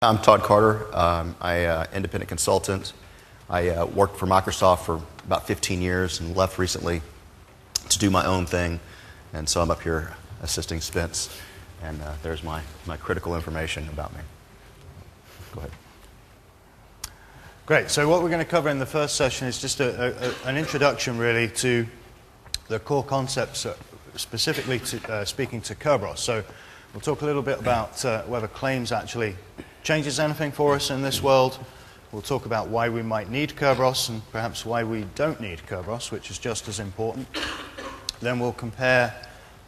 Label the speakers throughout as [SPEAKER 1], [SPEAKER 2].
[SPEAKER 1] I'm Todd Carter. I'm an independent consultant. I worked for Microsoft for about 15 years and left recently to do my own thing. And so I'm up here assisting Spence. And there's my critical information about me. Go ahead.
[SPEAKER 2] Great. So what we're going to cover in the first session is just an introduction, really, to the core concepts, specifically speaking to Kerberos. So we'll talk a little bit about whether claims actually changes anything for us in this world. We'll talk about why we might need Kerberos and perhaps why we don't need Kerberos, which is just as important. Then we'll compare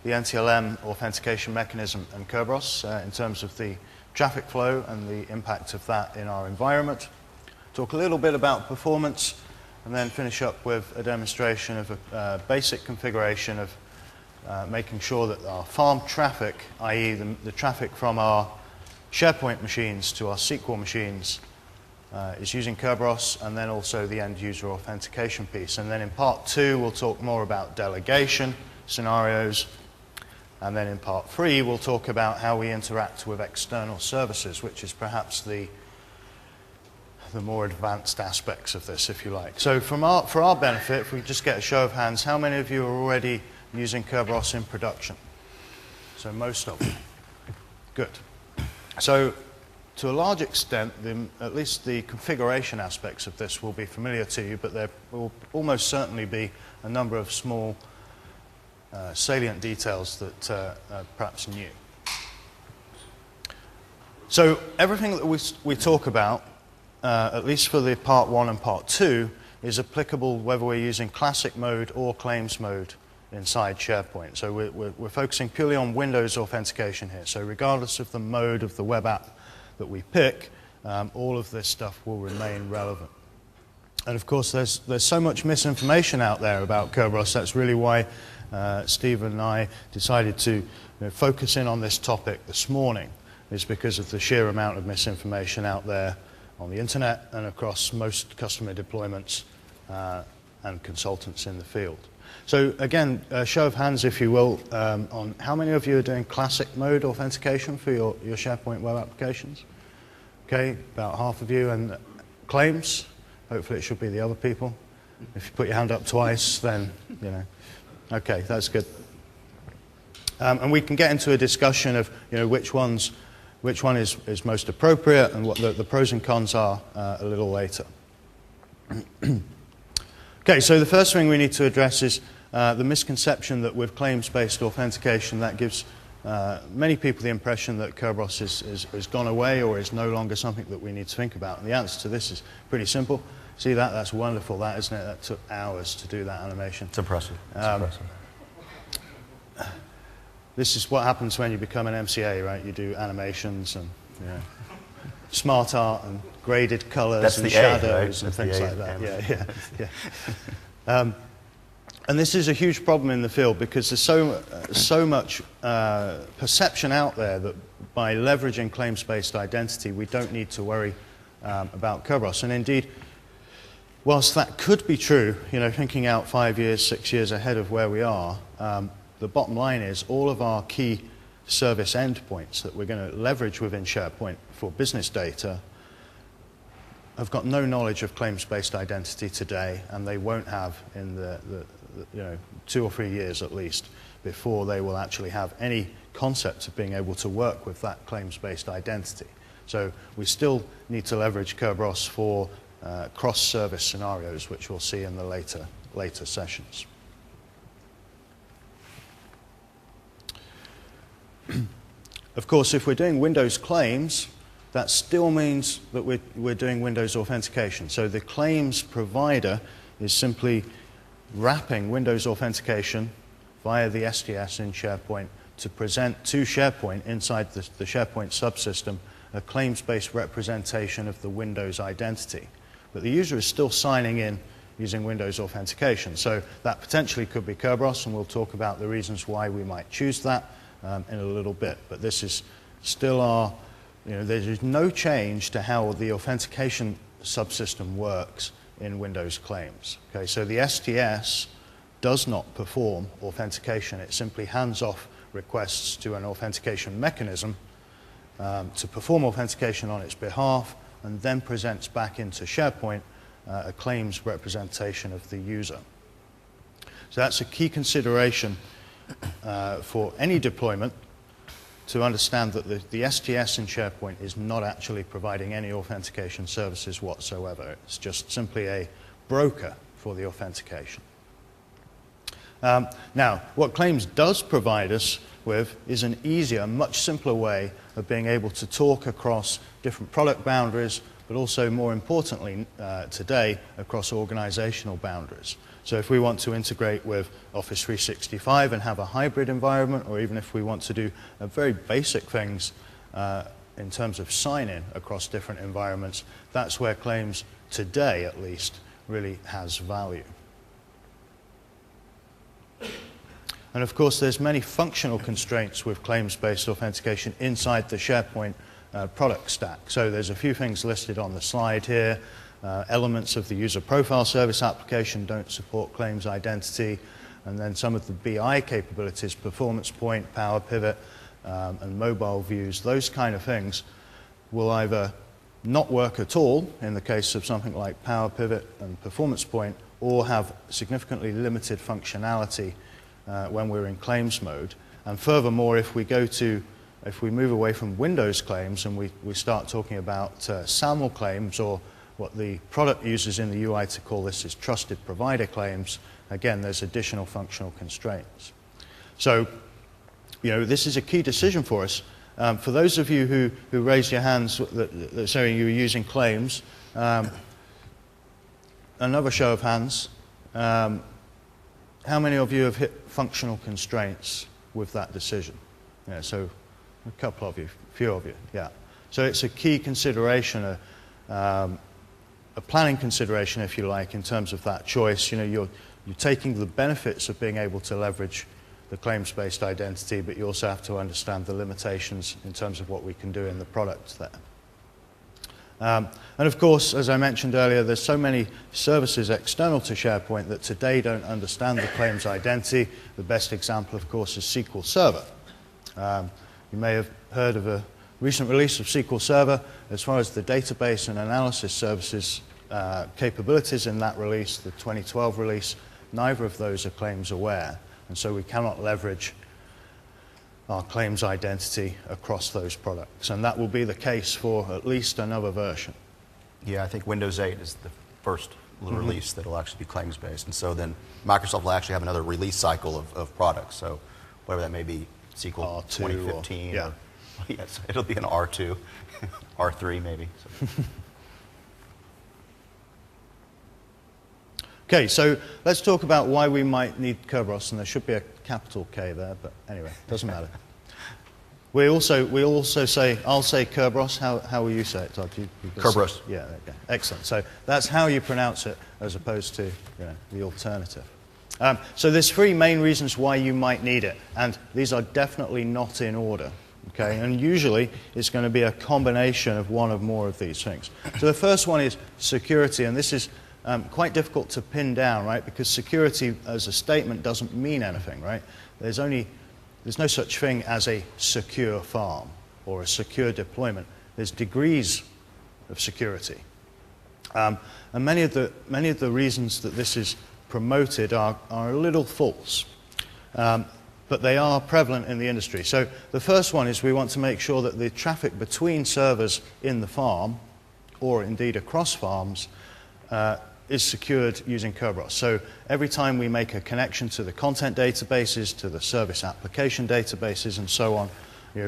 [SPEAKER 2] the NTLM authentication mechanism and Kerberos in terms of the traffic flow and the impact of that in our environment. Talk a little bit about performance and then finish up with a demonstration of a basic configuration of making sure that our farm traffic, i.e. the traffic from our SharePoint machines to our SQL machines, is using Kerberos, and then also the end user authentication piece. And then in part 2, we'll talk more about delegation scenarios. And then in part 3, we'll talk about how we interact with external services, which is perhaps the more advanced aspects of this, if you like. So for our benefit, if we just get a show of hands, how many of you are already using Kerberos in production? So most of you. Good. So to a large extent, at least the configuration aspects of this will be familiar to you, but there will almost certainly be a number of small salient details that are perhaps new. So everything that we talk about, at least for the part 1 and part 2, is applicable whether we're using classic mode or claims mode inside SharePoint. So we're focusing purely on Windows authentication here. So regardless of the mode of the web app that we pick, all of this stuff will remain relevant. And of course, there's so much misinformation out there about Kerberos. That's really why Steve and I decided to focus in on this topic this morning, is because of the sheer amount of misinformation out there on the internet and across most customer deployments and consultants in the field. So again, a show of hands, if you will, on how many of you are doing classic mode authentication for your SharePoint web applications? Okay, about half of you. And claims? Hopefully it should be the other people. If you put your hand up twice, then, you know. Okay, that's good. And we can get into a discussion of, which one is most appropriate and what the pros and cons are a little later. Okay, so the first thing we need to address is the misconception that with claims-based authentication, that gives many people the impression that Kerberos has gone away or is no longer something that we need to think about. And the answer to this is pretty simple. See that? That's wonderful, that, isn't it? That took hours to do that animation.
[SPEAKER 1] It's impressive. It's impressive.
[SPEAKER 2] This is what happens when you become an MCA, right? You do animations and smart art and graded colors and shadows and things like that. Yeah. And this is a huge problem in the field because there's so much perception out there that by leveraging claims-based identity, we don't need to worry about Kerberos. And indeed, whilst that could be true, thinking out 5 years, 6 years ahead of where we are, the bottom line is all of our key service endpoints that we're going to leverage within SharePoint for business data have got no knowledge of claims-based identity today, and they won't have in the 2 or 3 years at least before they will actually have any concept of being able to work with that claims-based identity. So we still need to leverage Kerberos for cross-service scenarios, which we'll see in the later sessions. Of course, if we're doing Windows claims, that still means that we're doing Windows authentication. So the claims provider is simply wrapping Windows authentication via the STS in SharePoint to present to SharePoint inside the SharePoint subsystem a claims-based representation of the Windows identity. But the user is still signing in using Windows authentication. So that potentially could be Kerberos, and we'll talk about the reasons why we might choose that in a little bit. But this is still our, there's no change to how the authentication subsystem works in Windows claims. Okay, so the STS does not perform authentication. It simply hands off requests to an authentication mechanism to perform authentication on its behalf, and then presents back into SharePoint a claims representation of the user. So that's a key consideration for any deployment, to understand that the STS in SharePoint is not actually providing any authentication services whatsoever. It's just simply a broker for the authentication. Now, what Claims does provide us with is an easier, much simpler way of being able to talk across different product boundaries, but also, more importantly today, across organizational boundaries. So if we want to integrate with Office 365 and have a hybrid environment, or even if we want to do very basic things in terms of sign-in across different environments, that's where Claims, today at least, really has value. And of course, there's many functional constraints with claims-based authentication inside the SharePoint product stack. So there's a few things listed on the slide here. Elements of the user profile service application don't support claims identity, and then some of the BI capabilities, performance point, power pivot, and mobile views, those kind of things will either not work at all in the case of something like power pivot and performance point, or have significantly limited functionality when we're in claims mode. And furthermore, if we move away from Windows claims and we start talking about SAML claims, or what the product uses in the UI to call this is trusted provider claims, again, there's additional functional constraints. So, this is a key decision for us. For those of you who raised your hands that saying you were using claims, another show of hands. How many of you have hit functional constraints with that decision? Yeah, so a couple of you, a few of you, yeah. So it's a key consideration, a planning consideration, if you like, in terms of that choice. You're taking the benefits of being able to leverage the claims-based identity, but you also have to understand the limitations in terms of what we can do in the product there. And of course, as I mentioned earlier, there's so many services external to SharePoint that today don't understand the claims identity. The best example, of course, is SQL Server. You may have heard of a recent release of SQL Server. As far as the database and analysis services capabilities in that release, the 2012 release, neither of those are claims aware, and so we cannot leverage our claims identity across those products, and that will be the case for at least another version.
[SPEAKER 1] Yeah, I think Windows 8 is the first release that will actually be claims-based, and so then Microsoft will actually have another release cycle of products, so whatever that may be, SQL
[SPEAKER 2] R2
[SPEAKER 1] 2015,
[SPEAKER 2] or, yeah.
[SPEAKER 1] Yes, it'll be an R2, R3 maybe. So.
[SPEAKER 2] Okay, so let's talk about why we might need Kerberos, and there should be a capital K there, but anyway, doesn't matter. We also say, I'll say Kerberos. How will you say it, Todd?
[SPEAKER 1] Kerberos.
[SPEAKER 2] Yeah, okay. Excellent. So that's how you pronounce it, as opposed to the alternative. So there's three main reasons why you might need it, and these are definitely not in order. Okay, and usually it's going to be a combination of one or more of these things. So the first one is security, and this is quite difficult to pin down, right? Because security as a statement doesn't mean anything, right? There's no such thing as a secure farm or a secure deployment. There's degrees of security, and many of the reasons that this is promoted are a little false. But they are prevalent in the industry. So the first one is we want to make sure that the traffic between servers in the farm, or indeed across farms, is secured using Kerberos. So every time we make a connection to the content databases, to the service application databases, and so on,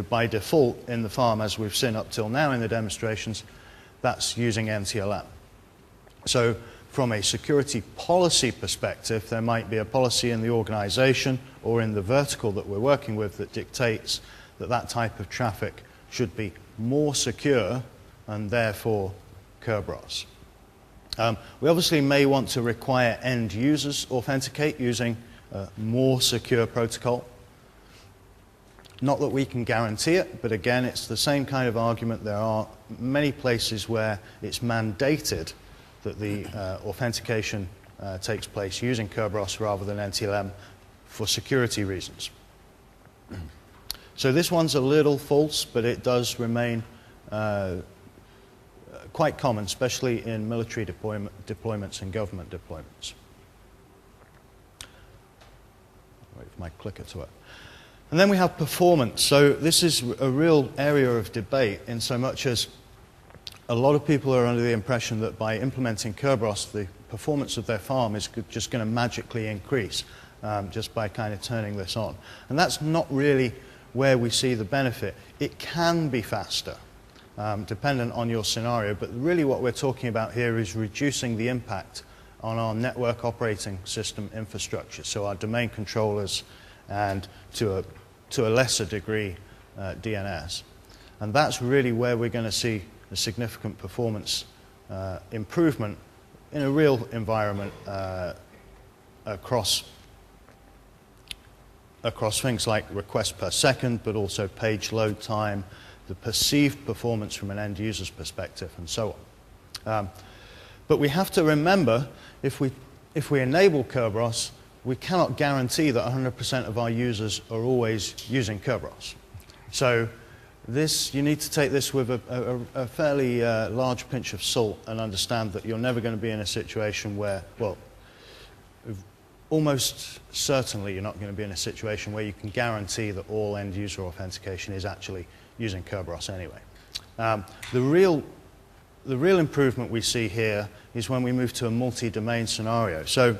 [SPEAKER 2] by default in the farm, as we've seen up till now in the demonstrations, that's using NTLM. So from a security policy perspective, there might be a policy in the organization or in the vertical that we're working with that dictates that that type of traffic should be more secure and therefore Kerberos. We obviously may want to require end users authenticate using a more secure protocol. Not that we can guarantee it, but again, it's the same kind of argument. There are many places where it's mandated that the authentication takes place using Kerberos rather than NTLM for security reasons. So this one's a little false, but it does remain quite common, especially in military deployments and government deployments. Wait for my clicker to work. And then we have performance. So this is a real area of debate in so much as a lot of people are under the impression that by implementing Kerberos, the performance of their farm is just going to magically increase just by kind of turning this on. And that's not really where we see the benefit. It can be faster, dependent on your scenario, but really what we're talking about here is reducing the impact on our network operating system infrastructure, so our domain controllers and to a lesser degree DNS. And that's really where we're going to see a significant performance improvement in a real environment across things like requests per second, but also page load time, the perceived performance from an end user's perspective, and so on. But we have to remember, if we enable Kerberos, we cannot guarantee that 100% of our users are always using Kerberos. So you need to take this with a fairly large pinch of salt and understand that you're never going to be in a situation where, well, almost certainly you're not going to be in a situation where you can guarantee that all end user authentication is actually using Kerberos anyway. The real improvement we see here is when we move to a multi-domain scenario. So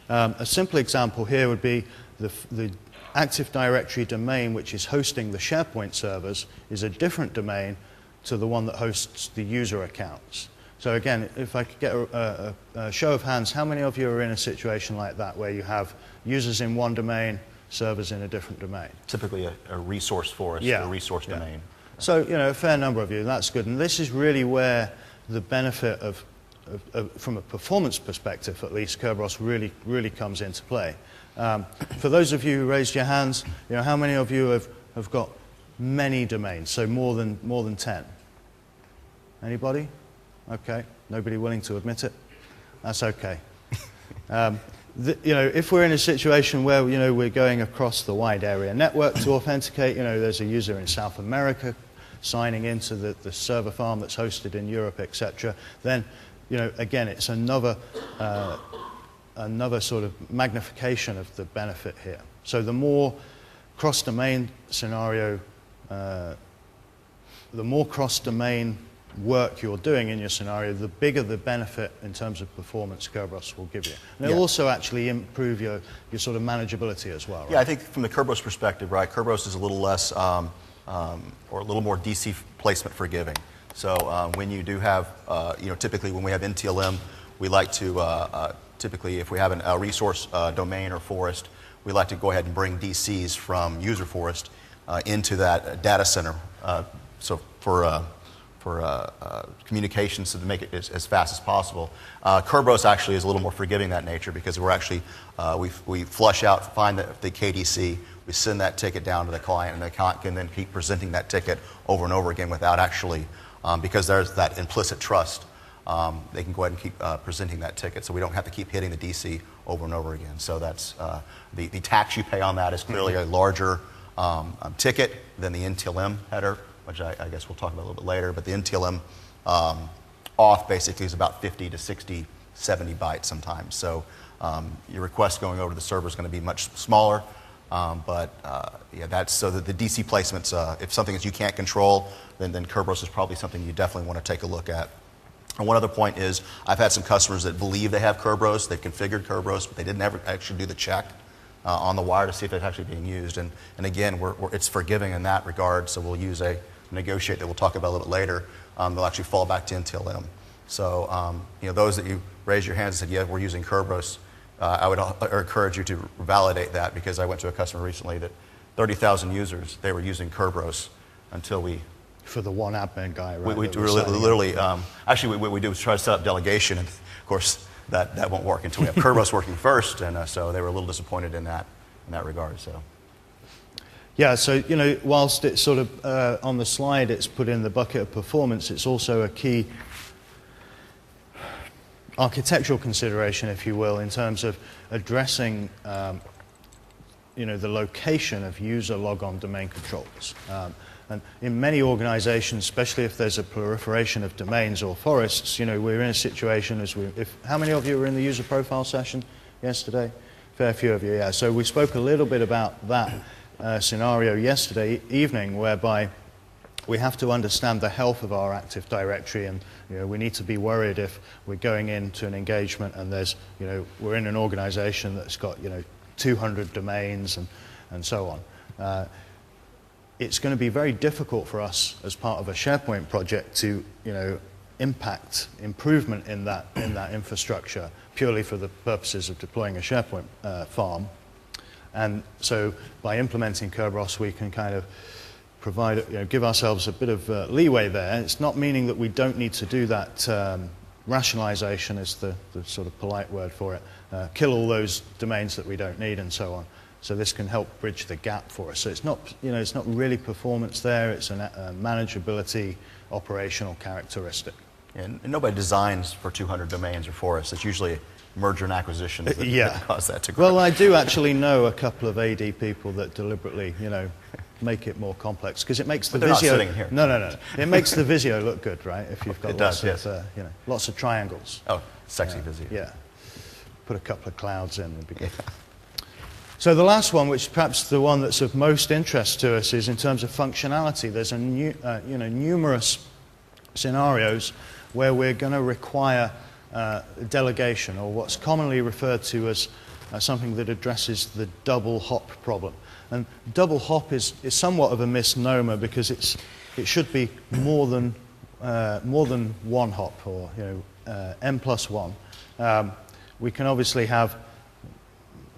[SPEAKER 2] a simple example here would be the Active Directory domain, which is hosting the SharePoint servers, is a different domain to the one that hosts the user accounts. So again, if I could get a show of hands, how many of you are in a situation like that where you have users in one domain, servers in a different domain?
[SPEAKER 1] Typically a resource forest, a resource domain.
[SPEAKER 2] So, a fair number of you, that's good. And this is really where the benefit of from a performance perspective, at least, Kerberos really comes into play. For those of you who raised your hands, how many of you have got many domains, so more than 10? Anybody? Okay. Nobody willing to admit it? That's okay. If we're in a situation where we're going across the wide area network to authenticate, there's a user in South America signing into the server farm that's hosted in Europe, etc., then again, it's another sort of magnification of the benefit here. So the more cross-domain scenario, the more cross-domain work you're doing in your scenario, the bigger the benefit in terms of performance Kerberos will give you. And it'll also actually improve your sort of manageability as well, right?
[SPEAKER 1] Yeah, I think from the Kerberos perspective, right, Kerberos is a little less or a little more DC placement forgiving. So when you do have, typically when we have NTLM, we like to, typically if we have a resource domain or forest, we like to go ahead and bring DCs from user forest into that data center. So for communications to make it as fast as possible. Kerberos actually is a little more forgiving that nature because we're actually, we flush out, find the KDC, we send that ticket down to the client, and the client can then keep presenting that ticket over and over again without actually, because there's that implicit trust, they can go ahead and keep presenting that ticket, so we don't have to keep hitting the DC over and over again. So that's, the tax you pay on that is clearly a larger ticket than the NTLM header, which I guess we'll talk about a little bit later, but the NTLM auth basically is about 50 to 60, 70 bytes sometimes. So your request going over to the server is going to be much smaller, that's so that the DC placements, if something that you can't control, then Kerberos is probably something you definitely want to take a look at. And one other point is, I've had some customers that believe they have Kerberos, they've configured Kerberos, but they didn't ever actually do the check on the wire to see if it's actually being used. And again, it's forgiving in that regard, so we'll use a negotiate that we'll talk about a little bit later. They'll actually fall back to NTLM. So those that you raised your hands and said, yeah, we're using Kerberos, I would encourage you to validate that, because I went to a customer recently that 30,000 users, they were using Kerberos until we...
[SPEAKER 2] For the one admin guy, right?
[SPEAKER 1] We literally, actually what we do is try to set up delegation, and of course that won't work until we have Kerberos working first, and so they were a little disappointed in that regard. So.
[SPEAKER 2] Yeah, so whilst it's sort of on the slide, it's put in the bucket of performance, it's also a key architectural consideration, if you will, in terms of addressing the location of user logon domain controllers. And in many organizations, especially if there's a proliferation of domains or forests, we're in a situation how many of you were in the user profile session yesterday? Fair few of you, yeah. So we spoke a little bit about that scenario yesterday evening, whereby we have to understand the health of our Active Directory, and we need to be worried if we're going into an engagement and we're in an organization that's got 200 domains and so on. It's going to be very difficult for us as part of a SharePoint project to impact improvement in that infrastructure purely for the purposes of deploying a SharePoint farm. And so by implementing Kerberos, we can kind of provide, give ourselves a bit of leeway there. It's not meaning that we don't need to do that rationalization, is the sort of polite word for it, kill all those domains that we don't need and so on. So this can help bridge the gap for us. So it's not, it's not really performance there. It's a manageability, operational characteristic.
[SPEAKER 1] And nobody designs for 200 domains or for us. It's usually merger and acquisition that cause that to grow.
[SPEAKER 2] Well, I do actually know a couple of AD people that deliberately, make it more complex, because it makes the
[SPEAKER 1] Visio.
[SPEAKER 2] Visio.
[SPEAKER 1] Not sitting here.
[SPEAKER 2] No. It makes the Visio look good, right? If you've got
[SPEAKER 1] it
[SPEAKER 2] lots
[SPEAKER 1] does,
[SPEAKER 2] of, lots of triangles.
[SPEAKER 1] Oh, sexy Visio.
[SPEAKER 2] Yeah. Put a couple of clouds in and be good. So the last one, which is perhaps the one that's of most interest to us, is in terms of functionality. There's numerous scenarios where we're going to require delegation, or what's commonly referred to as something that addresses the double hop problem. And double hop is somewhat of a misnomer, because it should be more than one hop, or n+1. We can obviously have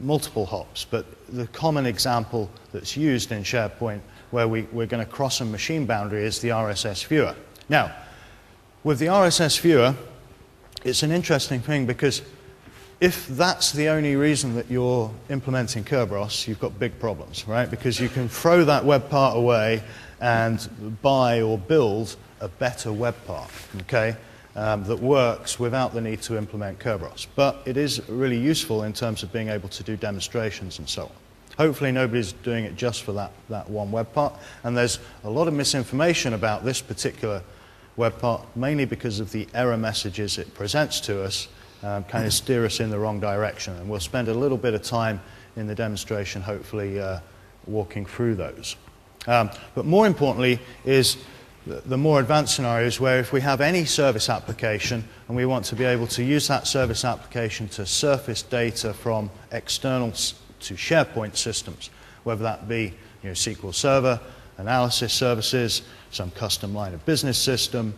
[SPEAKER 2] multiple hops, but the common example that's used in SharePoint where we're going to cross a machine boundary is the RSS viewer. Now, with the RSS viewer, it's an interesting thing, because if that's the only reason that you're implementing Kerberos, you've got big problems, right? Because you can throw that web part away and buy or build a better web part, okay, that works without the need to implement Kerberos. But it is really useful in terms of being able to do demonstrations and so on. Hopefully nobody's doing it just for that one web part. And there's a lot of misinformation about this particular web part, mainly because of the error messages it presents to us, kind of steer us in the wrong direction. And we'll spend a little bit of time in the demonstration, hopefully, walking through those. But more importantly is the more advanced scenarios where if we have any service application and we want to be able to use that service application to surface data from external to SharePoint systems, whether that be SQL Server, analysis services, some custom line of business system,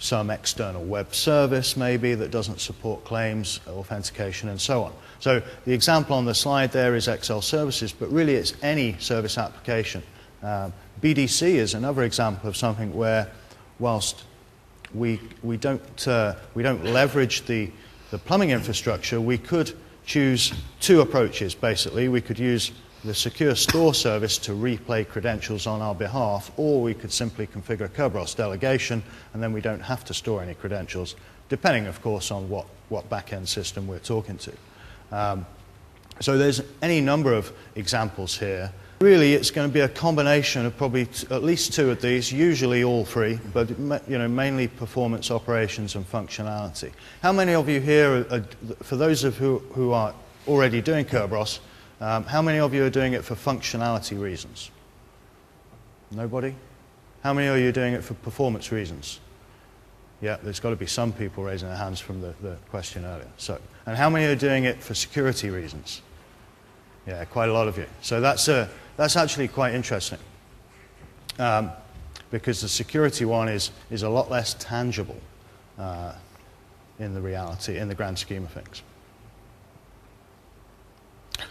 [SPEAKER 2] some external web service maybe that doesn't support claims, authentication, and so on. So the example on the slide there is Excel services, but really it's any service application. BDC is another example of something where, whilst we don't leverage the plumbing infrastructure, we could choose two approaches, basically. We could use the secure store service to replay credentials on our behalf, or we could simply configure Kerberos delegation, and then we don't have to store any credentials, depending, of course, on what back-end system we're talking to. So there's any number of examples here. Really, it's going to be a combination of probably at least two of these, usually all three, but mainly performance, operations, and functionality. How many of you here, for those of who are already doing Kerberos, how many of you are doing it for functionality reasons? Nobody? How many of you are doing it for performance reasons? Yeah, there's got to be some people raising their hands from the question earlier. So, and how many are doing it for security reasons? Yeah, quite a lot of you. So that's actually quite interesting, because the security one is a lot less tangible in the reality, in the grand scheme of things.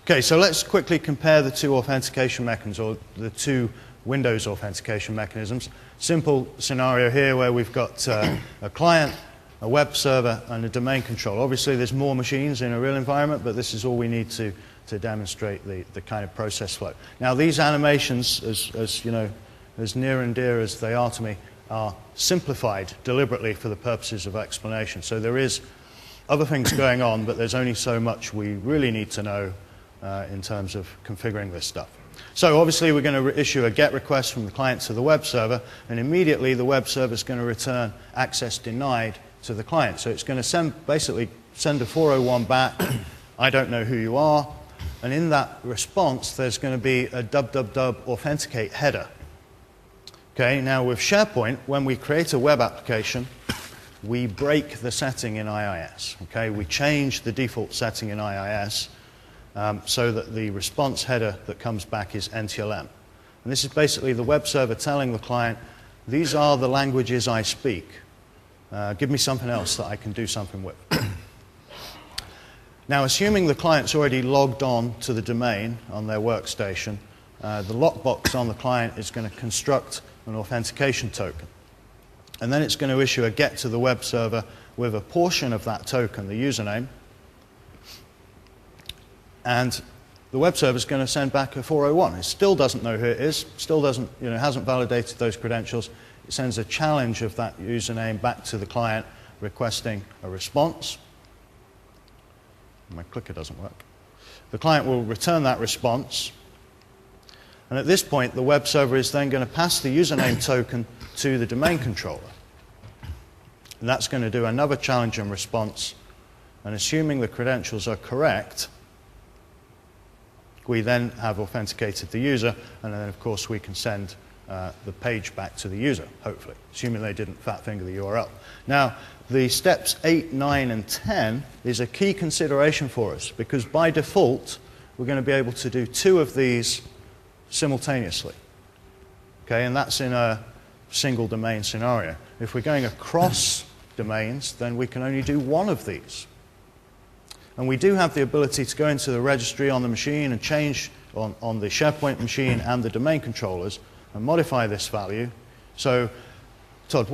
[SPEAKER 2] Okay, so let's quickly compare the two authentication mechanisms, or the two Windows authentication mechanisms. Simple scenario here where we've got a client, a web server, and a domain controller. Obviously, there's more machines in a real environment, but this is all we need to demonstrate the kind of process flow. Now, these animations, as near and dear as they are to me, are simplified deliberately for the purposes of explanation. So there is other things going on, but there's only so much we really need to know in terms of configuring this stuff. So obviously we're going to issue a GET request from the client to the web server, and immediately the web server is going to return access denied to the client. So it's going to basically send a 401 back, I don't know who you are, and in that response there's going to be a www authenticate header. Okay, now with SharePoint, when we create a web application, we break the setting in IIS. Okay, we change the default setting in IIS so that the response header that comes back is NTLM. And this is basically the web server telling the client, these are the languages I speak. Give me something else that I can do something with. Now, assuming the client's already logged on to the domain on their workstation, the lockbox on the client is going to construct an authentication token. And then it's going to issue a GET to the web server with a portion of that token, the username. And the web server is going to send back a 401. It still doesn't know who it is, still doesn't, hasn't validated those credentials. It sends a challenge of that username back to the client requesting a response. My clicker doesn't work. The client will return that response. And at this point, the web server is then going to pass the username token to the domain controller. And that's going to do another challenge and response. And assuming the credentials are correct, we then have authenticated the user, and then, of course, we can send the page back to the user, hopefully, assuming they didn't fat finger the URL. Now, the steps 8, 9, and 10 is a key consideration for us, because by default, we're going to be able to do 2 of these simultaneously. Okay, and that's in a single domain scenario. If we're going across domains, then we can only do 1 of these. And we do have the ability to go into the registry on the machine and change on the SharePoint machine and the domain controllers and modify this value. So, Todd,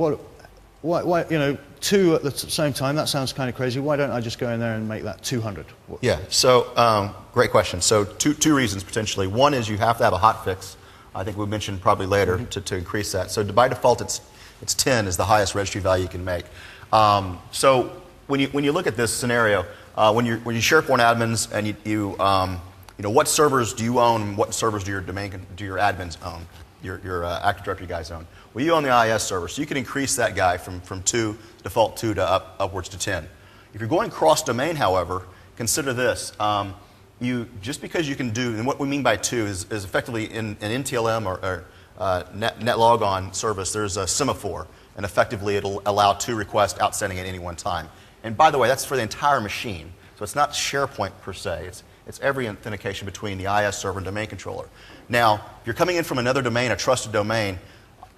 [SPEAKER 2] why 2 at the same time? That sounds kind of crazy. Why don't I just go in there and make that 200?
[SPEAKER 1] Yeah, so great question. So two reasons potentially. One is you have to have a hotfix. I think we mentioned probably later to increase that. So by default, it's 10 is the highest registry value you can make. So when you look at this scenario, when you're SharePoint admins and you what servers do you own and what servers do your admins own, your Active Directory guys own? Well, you own the IIS server, so you can increase that guy from 2, default 2 to upwards to 10. If you're going cross-domain, however, consider this. Just because you can do, and what we mean by 2 is effectively in an NTLM or net logon service, there's a semaphore, and effectively it'll allow 2 requests outstanding at any one time. And by the way, that's for the entire machine, so it's not SharePoint per se. It's every authentication between the IIS server and domain controller. Now, if you're coming in from another domain, a trusted domain,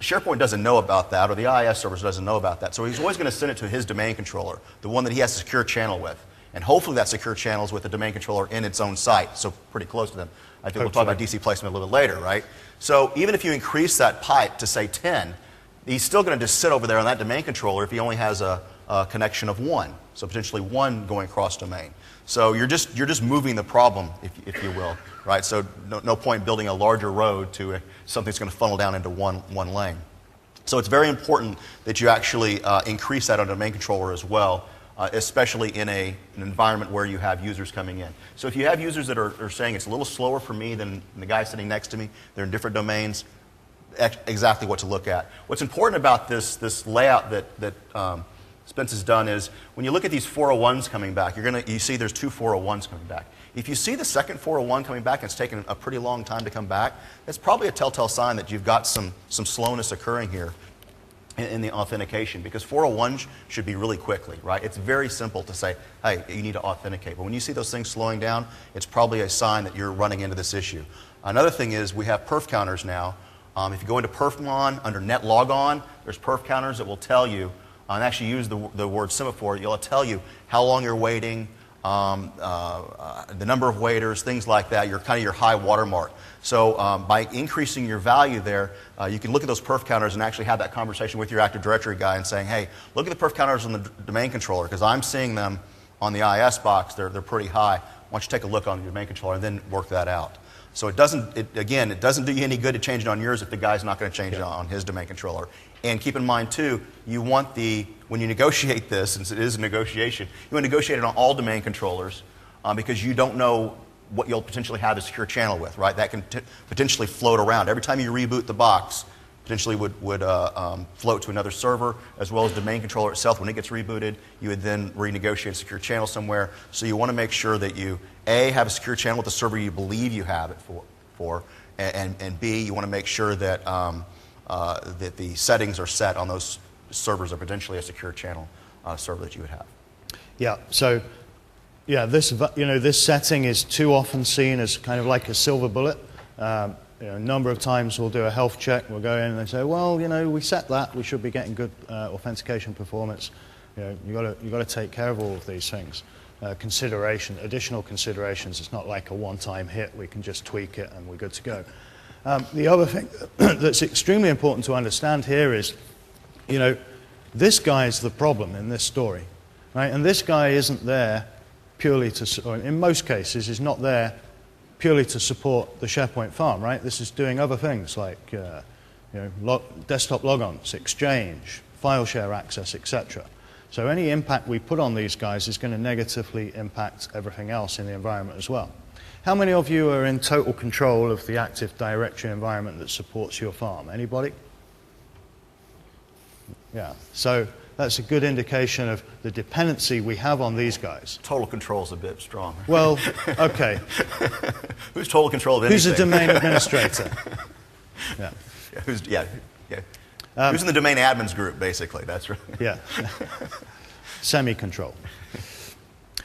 [SPEAKER 1] SharePoint doesn't know about that, or the IIS server doesn't know about that. So he's always going to send it to his domain controller, the one that he has a secure channel with. And hopefully that secure channel is with the domain controller in its own site, so pretty close to them. I think we'll talk about DC placement a little bit later, right? So even if you increase that pipe to, say, 10, he's still going to just sit over there on that domain controller if he only has a connection of 1. So potentially 1 going cross-domain. So you're just moving the problem, if you will, right? So no point building a larger road to something that's going to funnel down into one lane. So it's very important that you actually increase that on a domain controller as well, especially in an environment where you have users coming in. So if you have users that are saying it's a little slower for me than the guy sitting next to me, they're in different domains, exactly what to look at. What's important about this layout that Spence has done is when you look at these 401s coming back, you see there's 2 401s coming back. If you see the second 401 coming back and it's taken a pretty long time to come back, that's probably a telltale sign that you've got some slowness occurring here in the authentication, because 401s should be really quickly, right? It's very simple to say, hey, you need to authenticate. But when you see those things slowing down, it's probably a sign that you're running into this issue. Another thing is we have perf counters now. If you go into perfmon under net logon, there's perf counters that will tell you, and actually use the word semaphore, it'll tell you how long you're waiting, the number of waiters, things like that, your high watermark. So by increasing your value there, you can look at those perf counters and actually have that conversation with your Active Directory guy and saying, hey, look at the perf counters on the domain controller, because I'm seeing them on the IIS box, they're pretty high. Why don't you take a look on your domain controller and then work that out. So it doesn't do you any good to change it on yours if the guy's not going to change it on his domain controller. And keep in mind, too, you want when you negotiate this, since it is a negotiation, you want to negotiate it on all domain controllers because you don't know what you'll potentially have a secure channel with, right? That can potentially float around. Every time you reboot the box, potentially would float to another server, as well as the domain controller itself. When it gets rebooted, you would then renegotiate a secure channel somewhere. So you want to make sure that you, A, have a secure channel with the server you believe you have it for, and B, you want to make sure that, that the settings are set on those servers are potentially a secure channel server that you would have.
[SPEAKER 2] Yeah, so yeah, this setting is too often seen as kind of like a silver bullet. A number of times we'll do a health check, we'll go in and they say, well, we set that, we should be getting good authentication performance. You've got to take care of all of these things. Additional considerations, it's not like a one-time hit, we can just tweak it and we're good to go. The other thing that's extremely important to understand here is, this guy is the problem in this story, right? And this guy isn't there purely to, or in most cases, is not there purely to support the SharePoint farm, right? This is doing other things like desktop logons, Exchange, file share access, etc. So any impact we put on these guys is going to negatively impact everything else in the environment as well. How many of you are in total control of the Active Directory environment that supports your farm? Anybody? Yeah, so that's a good indication of the dependency we have on these guys.
[SPEAKER 1] Total control is a bit strong.
[SPEAKER 2] Well, okay.
[SPEAKER 1] Who's total control of anything?
[SPEAKER 2] Who's a domain administrator?
[SPEAKER 1] Yeah. Who's in the domain admins group, basically? That's right.
[SPEAKER 2] Yeah. Semi-control.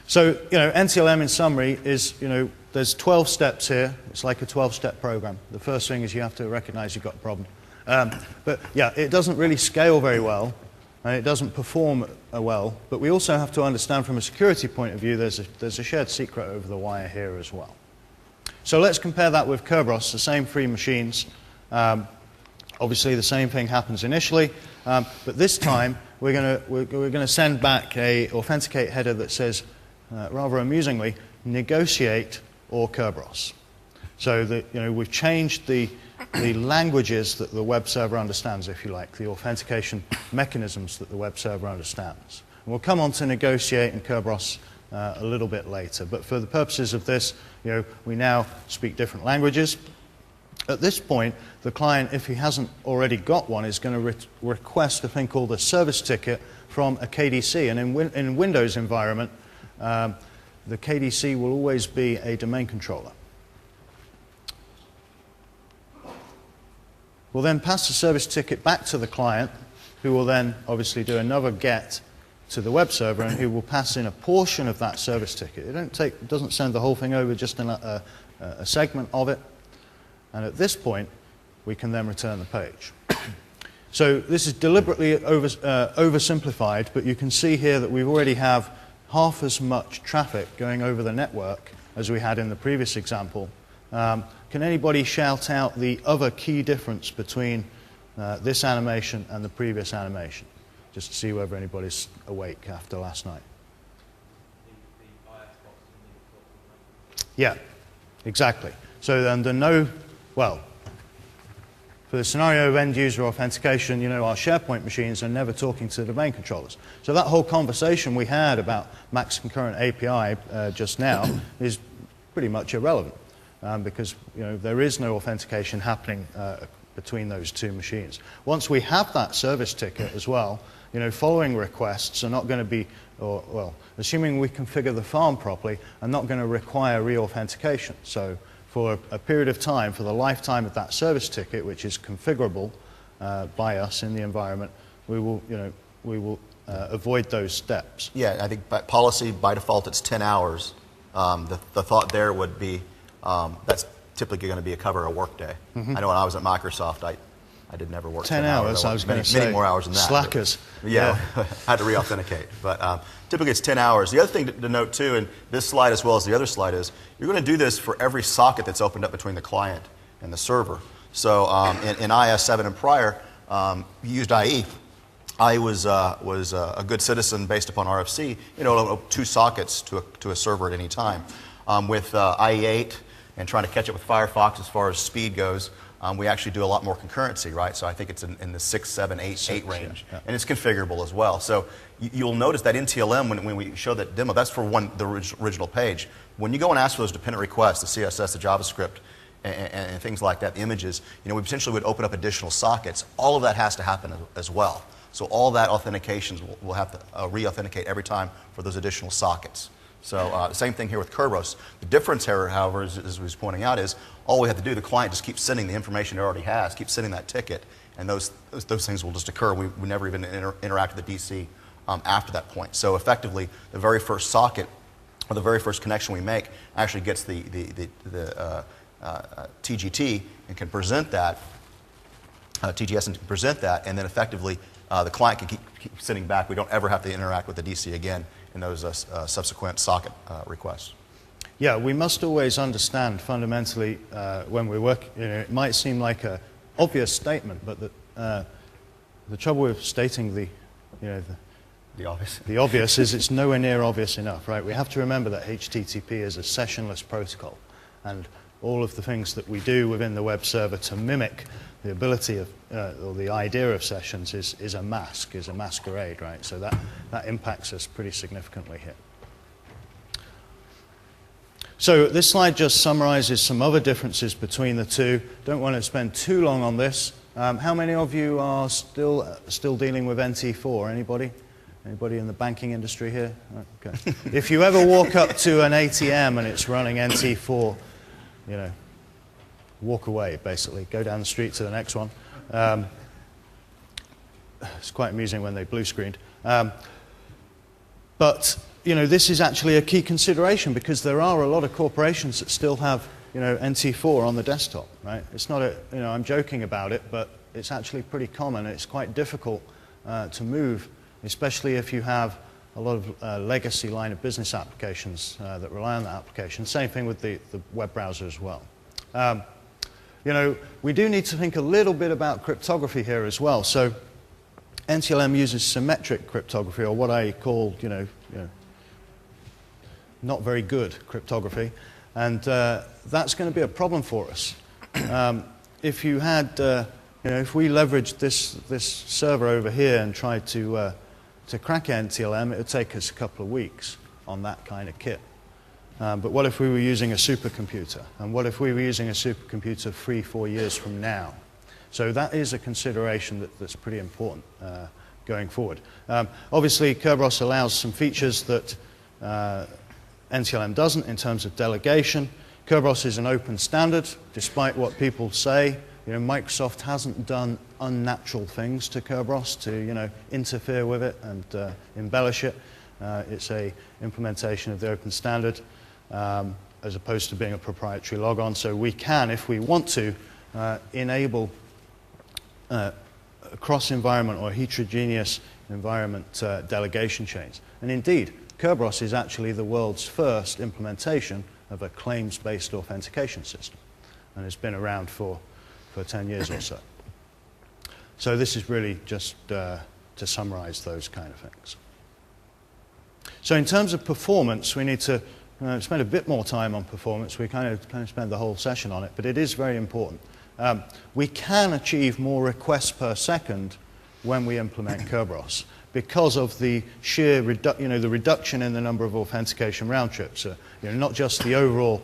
[SPEAKER 2] So, NTLM in summary is, there's 12 steps here. It's like a 12-step program. The first thing is you have to recognize you've got a problem. But yeah, it doesn't really scale very well, and it doesn't perform well. But we also have to understand from a security point of view, there's a shared secret over the wire here as well. So let's compare that with Kerberos, the same 3 machines. Obviously, the same thing happens initially, but this time we're going to send back a authenticate header that says, rather amusingly, negotiate or Kerberos. So that we've changed the languages that the web server understands, if you like, the authentication mechanisms that the web server understands. And we'll come on to negotiate and Kerberos a little bit later. But for the purposes of this, we now speak different languages. At this point, the client, if he hasn't already got one, is going to request a thing called a service ticket from a KDC. And in Windows environment, the KDC will always be a domain controller. We'll then pass the service ticket back to the client, who will then obviously do another get to the web server, and who will pass in a portion of that service ticket. It doesn't send the whole thing over, just a segment of it. And at this point, we can then return the page. So this is deliberately oversimplified, but you can see here that we already have half as much traffic going over the network as we had in the previous example. Can anybody shout out the other key difference between this animation and the previous animation? Just to see whether anybody's awake after last night. Yeah, exactly. So under for the scenario of end-user authentication, our SharePoint machines are never talking to the domain controllers. So that whole conversation we had about max concurrent API just now is pretty much irrelevant because there is no authentication happening between those 2 machines. Once we have that service ticket as well, following requests are not going to be, assuming we configure the farm properly, are not going to require re-authentication. So for a period of time, for the lifetime of that service ticket, which is configurable by us in the environment, we will avoid those steps.
[SPEAKER 1] Yeah, I think by policy, by default, it's 10 hours. The thought there would be that's typically going to be a cover a workday. Mm-hmm. I know when I was at Microsoft, I did never work 10 hours.
[SPEAKER 2] I was going to say
[SPEAKER 1] many more hours than that.
[SPEAKER 2] Slackers.
[SPEAKER 1] But, yeah, I had to re-authenticate. But typically it's 10 hours. The other thing to note too, and this slide as well as the other slide is, you're going to do this for every socket that's opened up between the client and the server. So in IS 7 and prior, you used IE. IE was a good citizen based upon RFC, 2 sockets to a server at any time. With IE 8 and trying to catch up with Firefox as far as speed goes, we actually do a lot more concurrency, right? So I think it's in the 6, 7, 8, 8 range.
[SPEAKER 2] Yeah.
[SPEAKER 1] And it's configurable as well. So you'll notice that NTLM, when we show that demo, that's for the original page. When you go and ask for those dependent requests, the CSS, the JavaScript, and things like that, the images, we potentially would open up additional sockets. All of that has to happen as well. So all that authentications will have to re-authenticate every time for those additional sockets. So same thing here with Kerberos. The difference here, however, as we was pointing out, is all we have to do, the client just keeps sending the information it already has, keeps sending that ticket, and those things will just occur. We never even interact with the DC after that point. So effectively, the very first socket or the very first connection we make actually gets the TGT and can present that, TGS and can present that, and then effectively the client can keep sending back. We don't ever have to interact with the DC again in those subsequent socket requests.
[SPEAKER 2] Yeah, we must always understand fundamentally when we work, it might seem like an obvious statement, but the trouble with stating the obvious is it's nowhere near obvious enough, right? We have to remember that HTTP is a sessionless protocol, and all of the things that we do within the web server to mimic the ability of, or the idea of sessions is a mask, is a masquerade, right? So that impacts us pretty significantly here. So this slide just summarizes some other differences between the two. Don't want to spend too long on this. How many of you are still dealing with NT4? Anybody? Anybody in the banking industry here? Okay. If you ever walk up to an ATM and it's running NT4, walk away, basically. Go down the street to the next one. It's quite amusing when they blue screened. But this is actually a key consideration because there are a lot of corporations that still have NT4 on the desktop, right? It's not I'm joking about it, but it's actually pretty common. It's quite difficult to move, especially if you have a lot of legacy line of business applications that rely on that application. Same thing with the web browser as well. We do need to think a little bit about cryptography here as well. So NTLM uses symmetric cryptography, or what I call, not very good cryptography, and that's going to be a problem for us. If you had, if we leveraged this server over here and tried to crack NTLM, it would take us a couple of weeks on that kind of kit. But what if we were using a supercomputer? And what if we were using a supercomputer 3-4 years from now? So that is a consideration that's pretty important going forward. Obviously, Kerberos allows some features that NTLM doesn't in terms of delegation. Kerberos is an open standard, despite what people say. Microsoft hasn't done unnatural things to Kerberos to interfere with it and embellish it. It's a implementation of the open standard as opposed to being a proprietary logon. So we can, if we want to, enable cross-environment or heterogeneous environment delegation chains. And indeed, Kerberos is actually the world's first implementation of a claims-based authentication system. And it's been around for 10 years or so. So this is really just to summarize those kind of things. So in terms of performance, we need to spend a bit more time on performance. We kind of spend the whole session on it, but it is very important. We can achieve more requests per second when we implement Kerberos because of the sheer the reduction in the number of authentication round trips. Not just the overall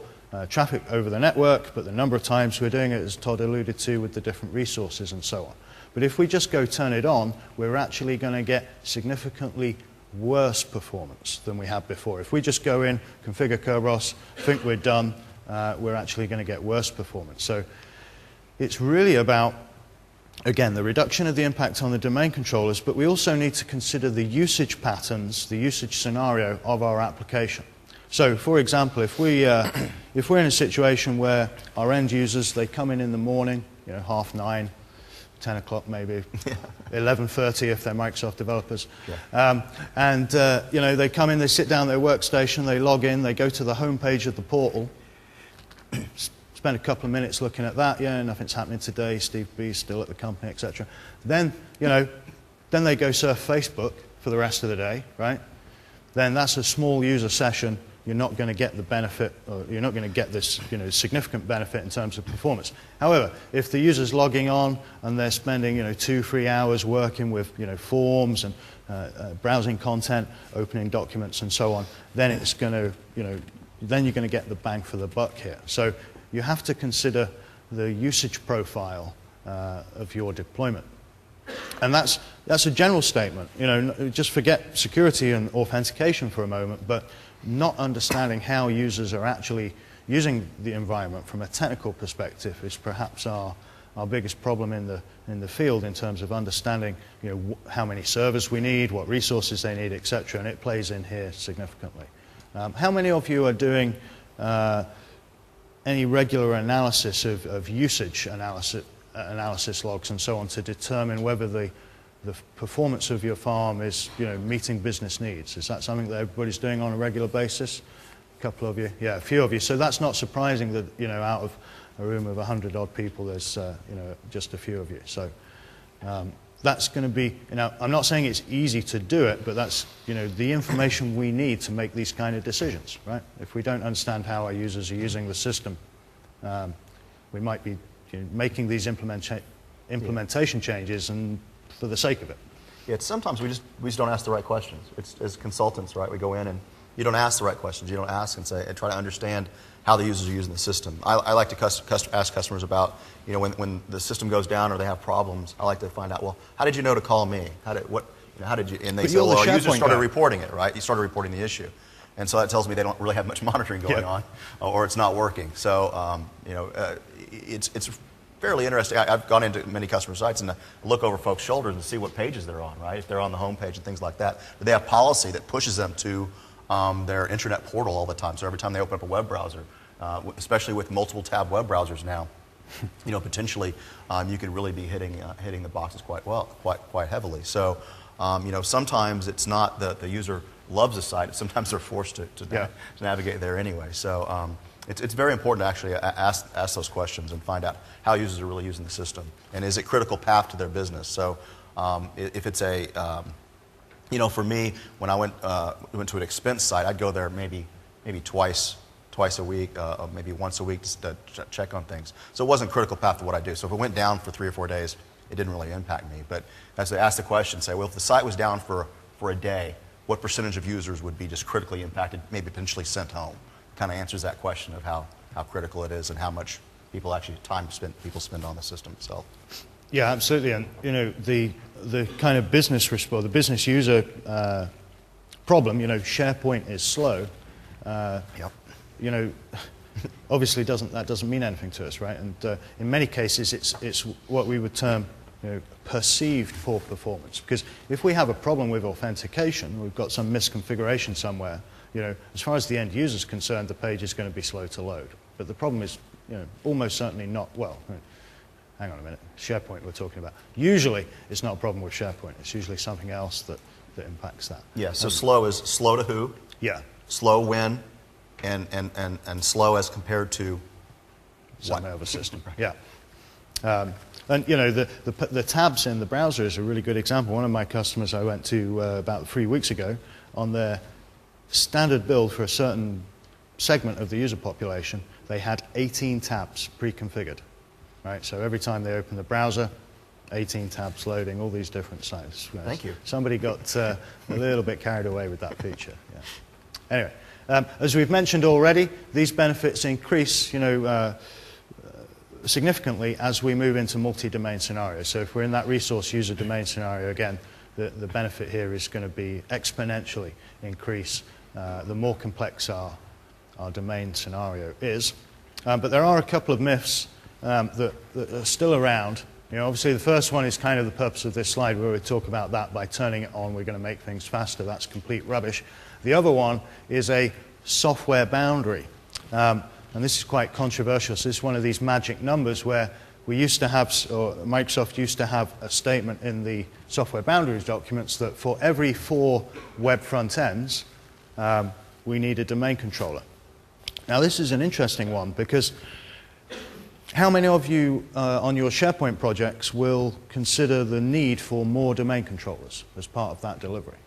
[SPEAKER 2] traffic over the network, but the number of times we're doing it, as Todd alluded to, with the different resources and so on. But if we just go turn it on, we're actually going to get significantly worse performance than we had before. If we just go in, configure Kerberos, think we're done, we're actually going to get worse performance. So it's really about, again, the reduction of the impact on the domain controllers, but we also need to consider the usage patterns, the usage scenario of our application. So, for example, if we're in a situation where our end users, they come in the morning, 9:30, 10 o'clock maybe, 11:30 if they're Microsoft developers, and they come in, they sit down at their workstation, they log in, they go to the home page of the portal, spend a couple of minutes looking at that, nothing's happening today, Steve B's still at the company, etc. Then, then they go surf Facebook for the rest of the day, right? Then that's a small user session you're not going to get the benefit, or you're not going to get this significant benefit in terms of performance. However, if the user's logging on and they're spending 2-3 hours working with forms and browsing content, opening documents and so on, then it's going to, then you're going to get the bang for the buck here. So you have to consider the usage profile of your deployment. And that's a general statement. Just forget security and authentication for a moment, but not understanding how users are actually using the environment from a technical perspective is perhaps our biggest problem in the field in terms of understanding how many servers we need, what resources they need, etc. And it plays in here significantly. How many of you are doing any regular analysis of usage analysis logs and so on to determine whether the performance of your farm is meeting business needs? Is that something that everybody's doing on a regular basis? A couple of you? Yeah, a few of you. So that's not surprising that out of a room of 100-odd people, there's just a few of you. So that's going to be, I'm not saying it's easy to do it, but that's the information we need to make these kind of decisions, right? If we don't understand how our users are using the system, we might be making these implementation changes and for the sake of it.
[SPEAKER 1] Yeah, sometimes we just don't ask the right questions. It's, as consultants, right? We go in and you don't ask the right questions. You don't ask and try to understand how the users are using the system. I like to ask customers about, when the system goes down or they have problems. I like to find out, well, how did you know to call me? How did you? And they say, well, our user started reporting it, right? You started reporting the issue, and so that tells me they don't really have much monitoring going on, or it's not working. So, it's fairly interesting. I've gone into many customer sites and look over folks' shoulders and see what pages they're on, right? If they're on the home page and things like that. But they have policy that pushes them to their intranet portal all the time. So every time they open up a web browser, especially with multiple tab web browsers now, potentially you could really be hitting the boxes quite heavily. So, sometimes it's not the user loves the site. Sometimes they're forced to navigate there anyway. So. It's very important to actually ask those questions and find out how users are really using the system, and is it critical path to their business. So if it's for me, when I went to an expense site, I'd go there maybe twice a week, maybe once a week to check on things. So it wasn't critical path to what I do. So if it went down for 3 or 4 days, it didn't really impact me. But as they ask the question, say, well, if the site was down for a day, what percentage of users would be just critically impacted, maybe potentially sent home? Kind of answers that question of how critical it is and how much people spend on the system itself.
[SPEAKER 2] Yeah, absolutely. And the kind of business response, the business user problem, SharePoint is slow. Obviously that doesn't mean anything to us, right? And in many cases it's what we would term perceived poor performance. Because if we have a problem with authentication, we've got some misconfiguration somewhere, as far as the end user is concerned, the page is going to be slow to load. But the problem is, almost certainly not, well, hang on a minute, SharePoint we're talking about. Usually it's not a problem with SharePoint. It's usually something else that impacts that.
[SPEAKER 1] Yeah, so slow is slow to who?
[SPEAKER 2] Yeah.
[SPEAKER 1] Slow when, and slow as compared to
[SPEAKER 2] some other system. Yeah. And the tabs in the browser is a really good example. One of my customers I went to about 3 weeks ago, on their standard build for a certain segment of the user population, they had 18 tabs pre-configured. Right? So every time they open the browser, 18 tabs loading, all these different sites.
[SPEAKER 1] Thank you.
[SPEAKER 2] Somebody got a little bit carried away with that feature. Yeah. Anyway, as we've mentioned already, these benefits increase, significantly as we move into multi-domain scenarios. So if we're in that resource user domain scenario, again, the benefit here is going to be exponentially increase the more complex our domain scenario is. But there are a couple of myths that are still around. Obviously the first one is kind of the purpose of this slide, where we talk about that by turning it on, we're going to make things faster. That's complete rubbish. The other one is a software boundary. And this is quite controversial. So this is one of these magic numbers where we used to have, or Microsoft used to have a statement in the software boundaries documents that for every 4 web front ends, we need a domain controller. Now this is an interesting one, because how many of you on your SharePoint projects will consider the need for more domain controllers as part of that delivery?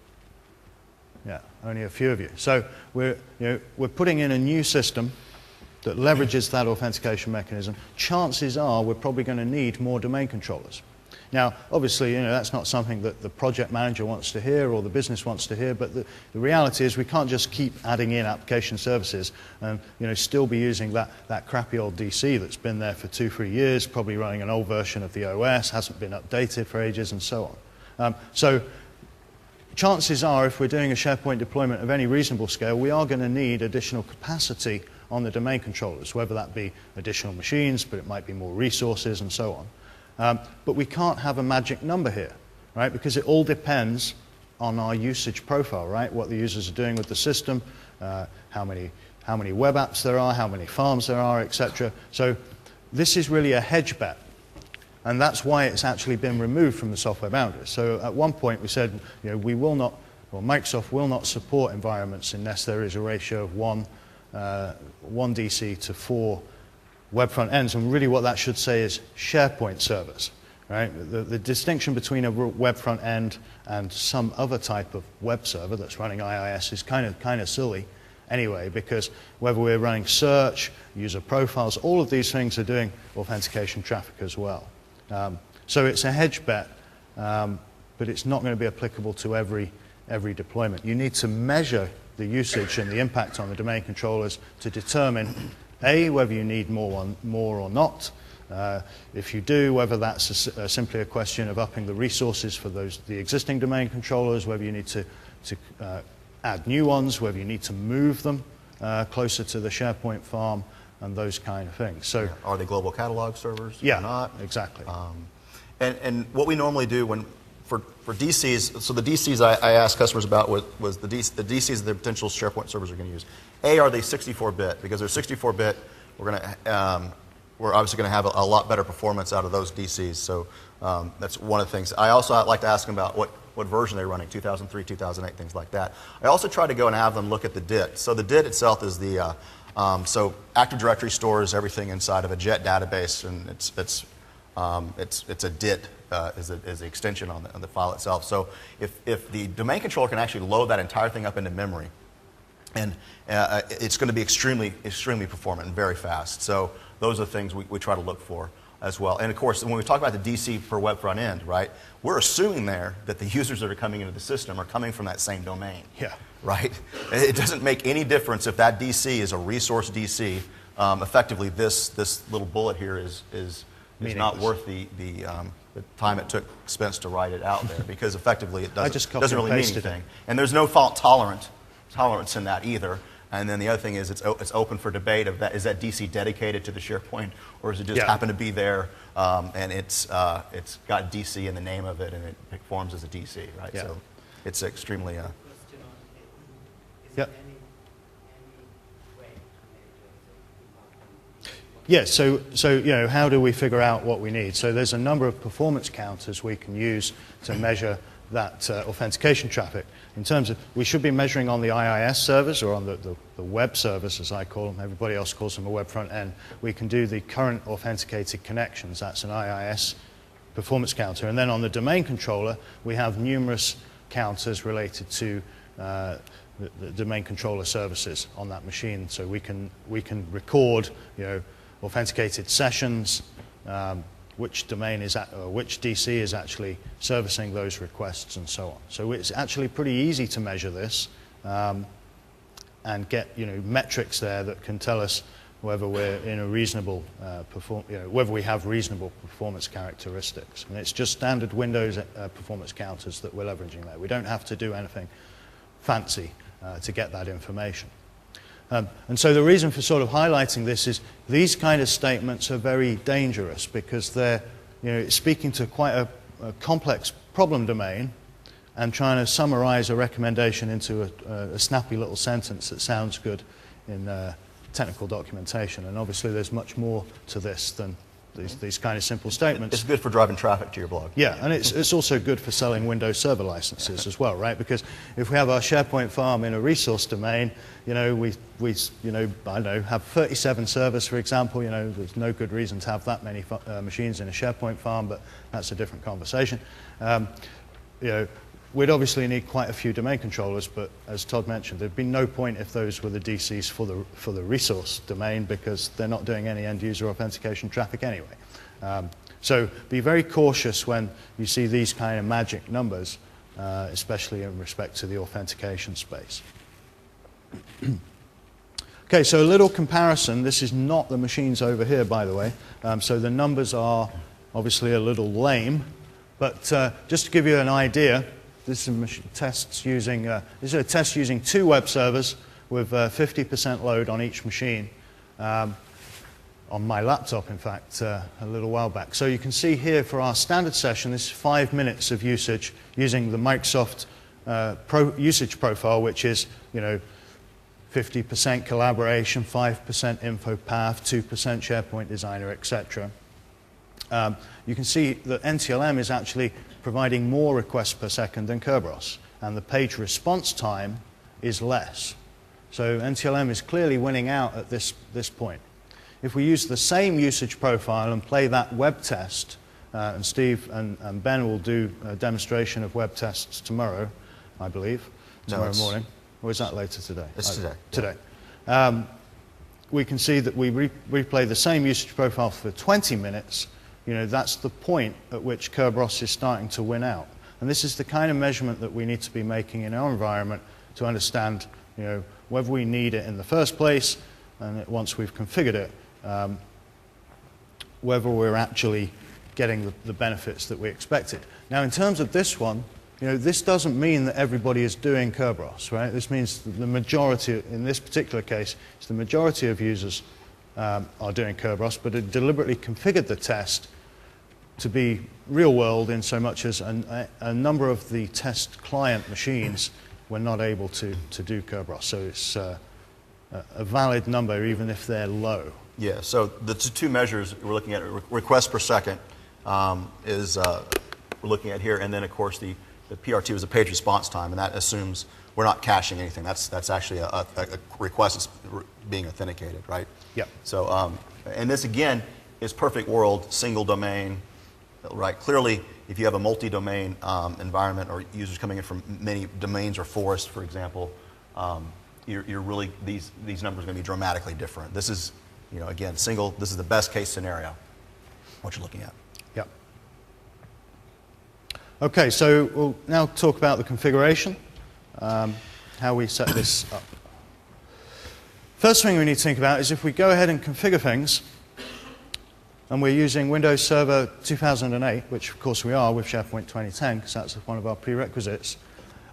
[SPEAKER 2] Yeah, only a few of you. So we're putting in a new system that leverages that authentication mechanism. Chances are we're probably going to need more domain controllers. Now, obviously, that's not something that the project manager wants to hear or the business wants to hear, but the reality is we can't just keep adding in application services and still be using that crappy old DC that's been there for 2-3 years, probably running an old version of the OS, hasn't been updated for ages, and so on. So chances are, if we're doing a SharePoint deployment of any reasonable scale, we are going to need additional capacity on the domain controllers, whether that be additional machines, but it might be more resources and so on. But we can't have a magic number here, right? Because it all depends on our usage profile, right? What the users are doing with the system, how many web apps there are, how many farms there are, etc. So this is really a hedge bet. And that's why it's actually been removed from the software boundaries. So at one point we said, we will not, or Microsoft will not support environments unless there is a ratio of one DC to 4 web front ends, and really what that should say is SharePoint servers, right? The distinction between a web front end and some other type of web server that's running IIS is kind of silly anyway, because whether we're running search, user profiles, all of these things are doing authentication traffic as well. So it's a hedge bet, but it's not going to be applicable to every deployment. You need to measure the usage and the impact on the domain controllers to determine A, whether you need more or not. If you do, whether that's simply a question of upping the resources for the existing domain controllers, whether you need to add new ones, whether you need to move them closer to the SharePoint farm, and those kind of things. So,
[SPEAKER 1] are they global catalog servers?
[SPEAKER 2] Yeah,
[SPEAKER 1] or not?
[SPEAKER 2] Exactly.
[SPEAKER 1] And what we normally do for DCs, so the DCs I asked customers about was the DCs the potential SharePoint servers are going to use. A, are they 64-bit? Because they're 64-bit, we're obviously going to have a lot better performance out of those DCs. So that's one of the things. I also like to ask them about what version they're running, 2003, 2008, things like that. I also try to go and have them look at the DIT. So the DIT itself is the so Active Directory stores everything inside of a JET database, and it's a DIT is the extension on the file itself. So if the domain controller can actually load that entire thing up into memory, and it's going to be extremely performant and very fast. So those are the things we try to look for as well. And of course, when we talk about the DC per web front end, right, we're assuming there that the users that are coming into the system are coming from that same domain.
[SPEAKER 2] Yeah.
[SPEAKER 1] Right? It doesn't make any difference if that DC is a resource DC. Effectively, this little bullet here is not worth the time it took Spence to write it out there, because effectively it doesn't really mean anything. And there's no fault tolerance in that either. And then the other thing is it's open for debate of that, is that DC dedicated to the SharePoint, or does it just happen to be there and it's got DC in the name of it and it performs as a DC, right?
[SPEAKER 2] Yeah.
[SPEAKER 1] So it's extremely
[SPEAKER 2] Yeah, so how do we figure out what we need? So there's a number of performance counters we can use to measure that authentication traffic. In terms of, we should be measuring on the IIS servers, or on the web servers, as I call them. Everybody else calls them a web front end. We can do the current authenticated connections. That's an IIS performance counter. And then on the domain controller, we have numerous counters related to the domain controller services on that machine. So we can record, authenticated sessions, which domain is which DC is actually servicing those requests, and so on. So it's actually pretty easy to measure this and get metrics there that can tell us whether we're in a reasonable whether we have reasonable performance characteristics. And it's just standard Windows performance counters that we're leveraging there. We don't have to do anything fancy to get that information. And so the reason for sort of highlighting this is these kind of statements are very dangerous, because they're speaking to quite a complex problem domain and trying to summarize a recommendation into a snappy little sentence that sounds good in technical documentation. And obviously there's much more to this than these kind of simple statements.
[SPEAKER 1] It's good for driving traffic to your blog.
[SPEAKER 2] Yeah, and it's also good for selling Windows Server licenses as well, right? Because if we have our SharePoint farm in a resource domain, we I don't know, have 37 servers, for example. There's no good reason to have that many machines in a SharePoint farm, but that's a different conversation. we'd obviously need quite a few domain controllers, but as Todd mentioned, there'd be no point if those were the DCs for the resource domain, because they're not doing any end-user authentication traffic anyway. So be very cautious when you see these kind of magic numbers, especially in respect to the authentication space. Okay, so a little comparison. This is not the machines over here, by the way. So the numbers are obviously a little lame, but just to give you an idea, this is a test using 2 web servers with 50% load on each machine. On my laptop, in fact, a little while back. So you can see here for our standard session, this is 5 minutes of usage using the Microsoft usage profile, which is, 50% collaboration, 5% info path, 2% SharePoint Designer, etc. You can see that NTLM is actually providing more requests per second than Kerberos, and the page response time is less. So NTLM is clearly winning out at this point. If we use the same usage profile and play that web test, and Steve and Ben will do a demonstration of web tests tomorrow, I believe, tomorrow morning. Or is that later today?
[SPEAKER 1] It's today.
[SPEAKER 2] Today. We can see that we replay the same usage profile for 20 minutes. That's the point at which Kerberos is starting to win out. And this is the kind of measurement that we need to be making in our environment to understand, whether we need it in the first place, and once we've configured it, whether we're actually getting the benefits that we expected. Now, in terms of this one, this doesn't mean that everybody is doing Kerberos, right? This means that the majority, in this particular case, the majority of users are doing Kerberos, but it deliberately configured the test to be real world in so much as a number of the test client machines were not able to do Kerberos. So it's a valid number even if they're low.
[SPEAKER 1] Yeah, so the 2 measures we're looking at, requests per second is we're looking at here, and then of course the PRT was a page response time, and that assumes we're not caching anything. That's actually a request that's being authenticated, right?
[SPEAKER 2] Yeah.
[SPEAKER 1] So, and this again is perfect world, single domain, right? Clearly, if you have a multi-domain environment or users coming in from many domains or forests, for example, you're really, these numbers are going to be dramatically different. This is, again, single. This is the best case scenario, what you're looking at.
[SPEAKER 2] Yeah. Okay, so we'll now talk about the configuration, how we set this up. First thing we need to think about is if we go ahead and configure things, and we're using Windows Server 2008, which of course we are with SharePoint 2010, because that's one of our prerequisites,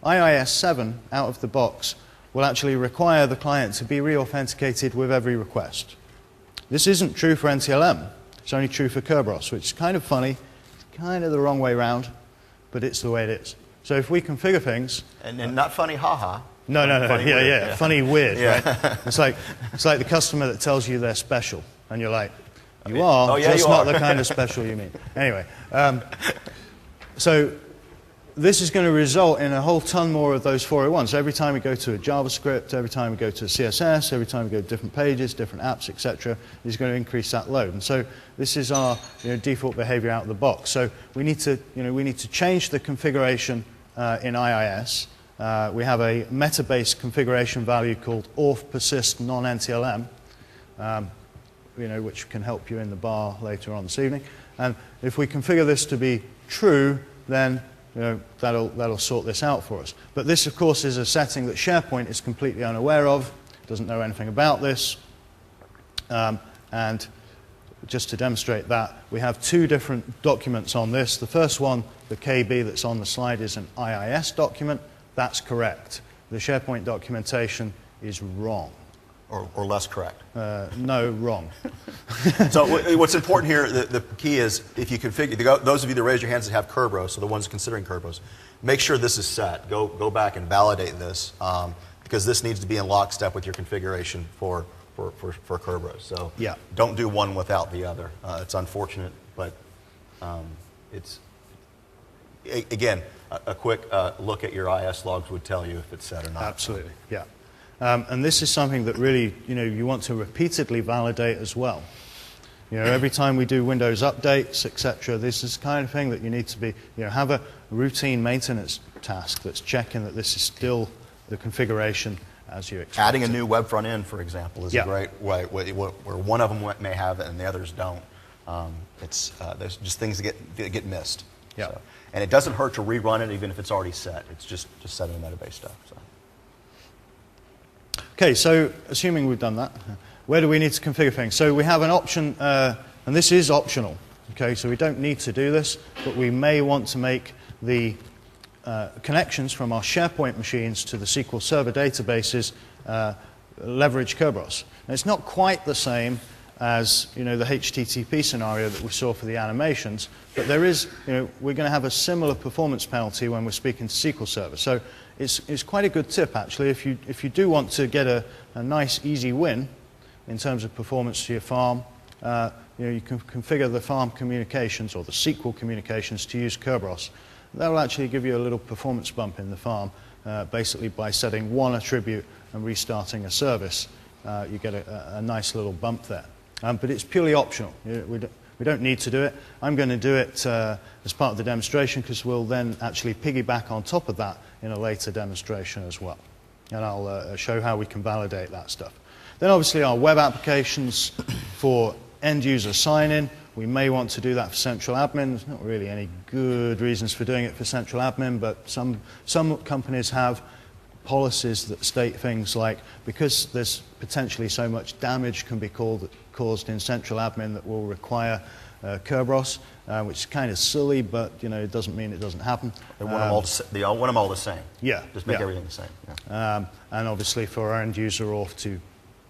[SPEAKER 2] IIS 7 out of the box will actually require the client to be re-authenticated with every request. This isn't true for NTLM. It's only true for Kerberos, which is kind of funny. It's kind of the wrong way around, but it's the way it is. So if we configure things...
[SPEAKER 1] And not funny, haha.
[SPEAKER 2] No. Funny weird. Yeah. Funny weird,
[SPEAKER 1] yeah.
[SPEAKER 2] Right? It's like the customer that tells you they're special, and you're like, you are,
[SPEAKER 1] oh, yeah,
[SPEAKER 2] just
[SPEAKER 1] you
[SPEAKER 2] not
[SPEAKER 1] are.
[SPEAKER 2] the kind of special you mean. Anyway, so this is going to result in a whole ton more of those 401s. So every time we go to a JavaScript, every time we go to a CSS, every time we go to different pages, different apps, etc., is going to increase that load. And so this is our default behavior out of the box. So we need to change the configuration in IIS. We have a meta-based configuration value called auth persist non-NTLM, which can help you in the bar later on this evening. And if we configure this to be true, then that'll sort this out for us. But this, of course, is a setting that SharePoint is completely unaware of, doesn't know anything about this. And just to demonstrate that, we have 2 different documents on this. The first one, the KB that's on the slide, is an IIS document. That's correct. The SharePoint documentation is wrong.
[SPEAKER 1] Or less correct.
[SPEAKER 2] No, wrong.
[SPEAKER 1] So what's important here, the key is if you configure, those of you that raise your hands that have Kerberos, so the ones considering Kerberos, make sure this is set. Go back and validate this because this needs to be in lockstep with your configuration for Kerberos. So
[SPEAKER 2] yeah.
[SPEAKER 1] Don't do one without the other. It's unfortunate, but it's, again, a quick look at your IS logs would tell you if it's set or not.
[SPEAKER 2] Absolutely, yeah. And this is something that really, you want to repeatedly validate as well. Every time we do Windows updates, etc., this is the kind of thing that you need to be, have a routine maintenance task that's checking that this is still the configuration as you expect.
[SPEAKER 1] Adding a new web front end, for example, is a great way where one of them may have it and the others don't. There's just things that get missed.
[SPEAKER 2] Yeah.
[SPEAKER 1] So, and it doesn't hurt to rerun it even if it's already set. It's just setting the database stuff. So.
[SPEAKER 2] Okay, so assuming we've done that, where do we need to configure things? So we have an option, and this is optional. Okay, so we don't need to do this, but we may want to make the connections from our SharePoint machines to the SQL Server databases leverage Kerberos. Now, it's not quite the same as the HTTP scenario that we saw for the animations, but there is, we're going to have a similar performance penalty when we're speaking to SQL Server. So it's quite a good tip, actually, if you do want to get a nice, easy win in terms of performance to your farm. You can configure the farm communications or the SQL communications to use Kerberos. That will actually give you a little performance bump in the farm, basically by setting one attribute and restarting a service. You get a nice little bump there. But it's purely optional. We don't need to do it. I'm going to do it as part of the demonstration because we'll then actually piggyback on top of that in a later demonstration as well. And I'll show how we can validate that stuff. Then obviously our web applications for end-user sign-in. We may want to do that for central admin. There's not really any good reasons for doing it for central admin, but some companies have policies that state things like, because there's potentially so much damage can be caused in central admin that will require Kerberos, which is kind of silly, but it doesn't mean it doesn't happen.
[SPEAKER 1] They want them all the same.
[SPEAKER 2] Yeah.
[SPEAKER 1] Just make everything the same. Yeah.
[SPEAKER 2] And obviously for our end user auth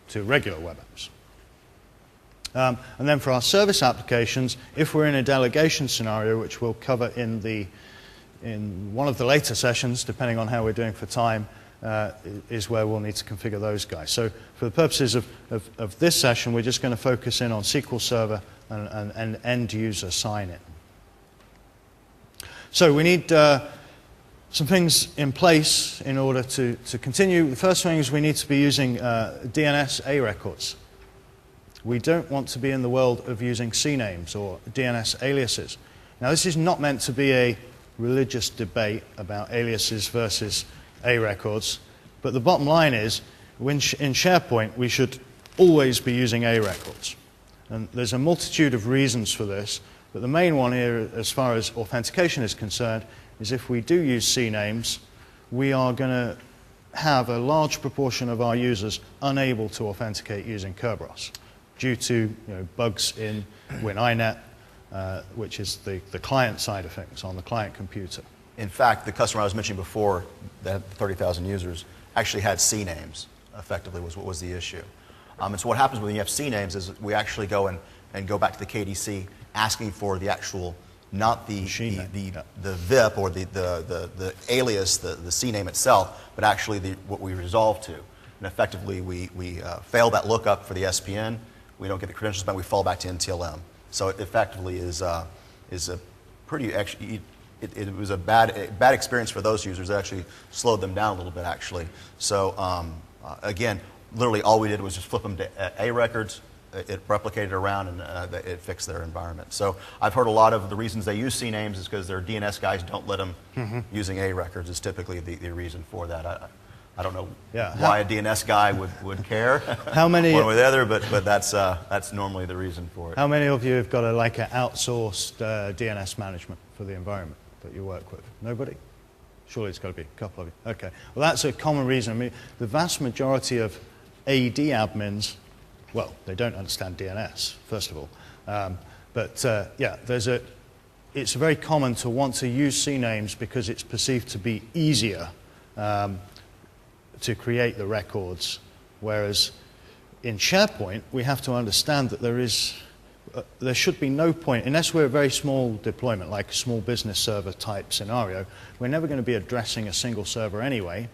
[SPEAKER 2] to regular web apps. And then for our service applications, if we're in a delegation scenario, which we'll cover in one of the later sessions, depending on how we're doing for time, is where we'll need to configure those guys. So for the purposes of this session, we're just going to focus in on SQL Server and end-user sign-in. So we need some things in place in order to continue. The first thing is we need to be using DNS A records. We don't want to be in the world of using CNAMEs or DNS aliases. Now, this is not meant to be a religious debate about aliases versus A records, but the bottom line is, in SharePoint, we should always be using A records. And there's a multitude of reasons for this, but the main one here, as far as authentication is concerned, is if we do use CNAMEs, we are going to have a large proportion of our users unable to authenticate using Kerberos, due to bugs in WinINet, which is the client side of things on the client computer.
[SPEAKER 1] In fact, the customer I was mentioning before that had 30,000 users actually had CNAMEs, effectively, was what was the issue. And so what happens when you have CNAMEs is we actually go and go back to the KDC asking for the actual, not the VIP or the alias, the CNAME itself, but actually what we resolve to. And effectively, we fail that lookup for the SPN. We don't get the credentials back. We fall back to NTLM. So it effectively is a pretty actually. It was a bad experience for those users. It actually slowed them down a little bit, actually. So again, literally all we did was just flip them to A records. It replicated around and it fixed their environment. So I've heard a lot of the reasons they use CNAMEs is because their DNS guys don't let them using A records is typically the reason for that. I don't know why a DNS guy would care
[SPEAKER 2] how many,
[SPEAKER 1] one way or the other, but that's normally the reason for it.
[SPEAKER 2] How many of you have got an outsourced DNS management for the environment that you work with? Nobody? Surely it's got to be a couple of you. Okay. Well, that's a common reason. I mean, the vast majority of AD admins, well, they don't understand DNS, first of all. It's very common to want to use CNAMEs because it's perceived to be easier to create the records, whereas in SharePoint, we have to understand that there should be no point, unless we're a very small deployment, like a small business server type scenario, we're never going to be addressing a single server anyway,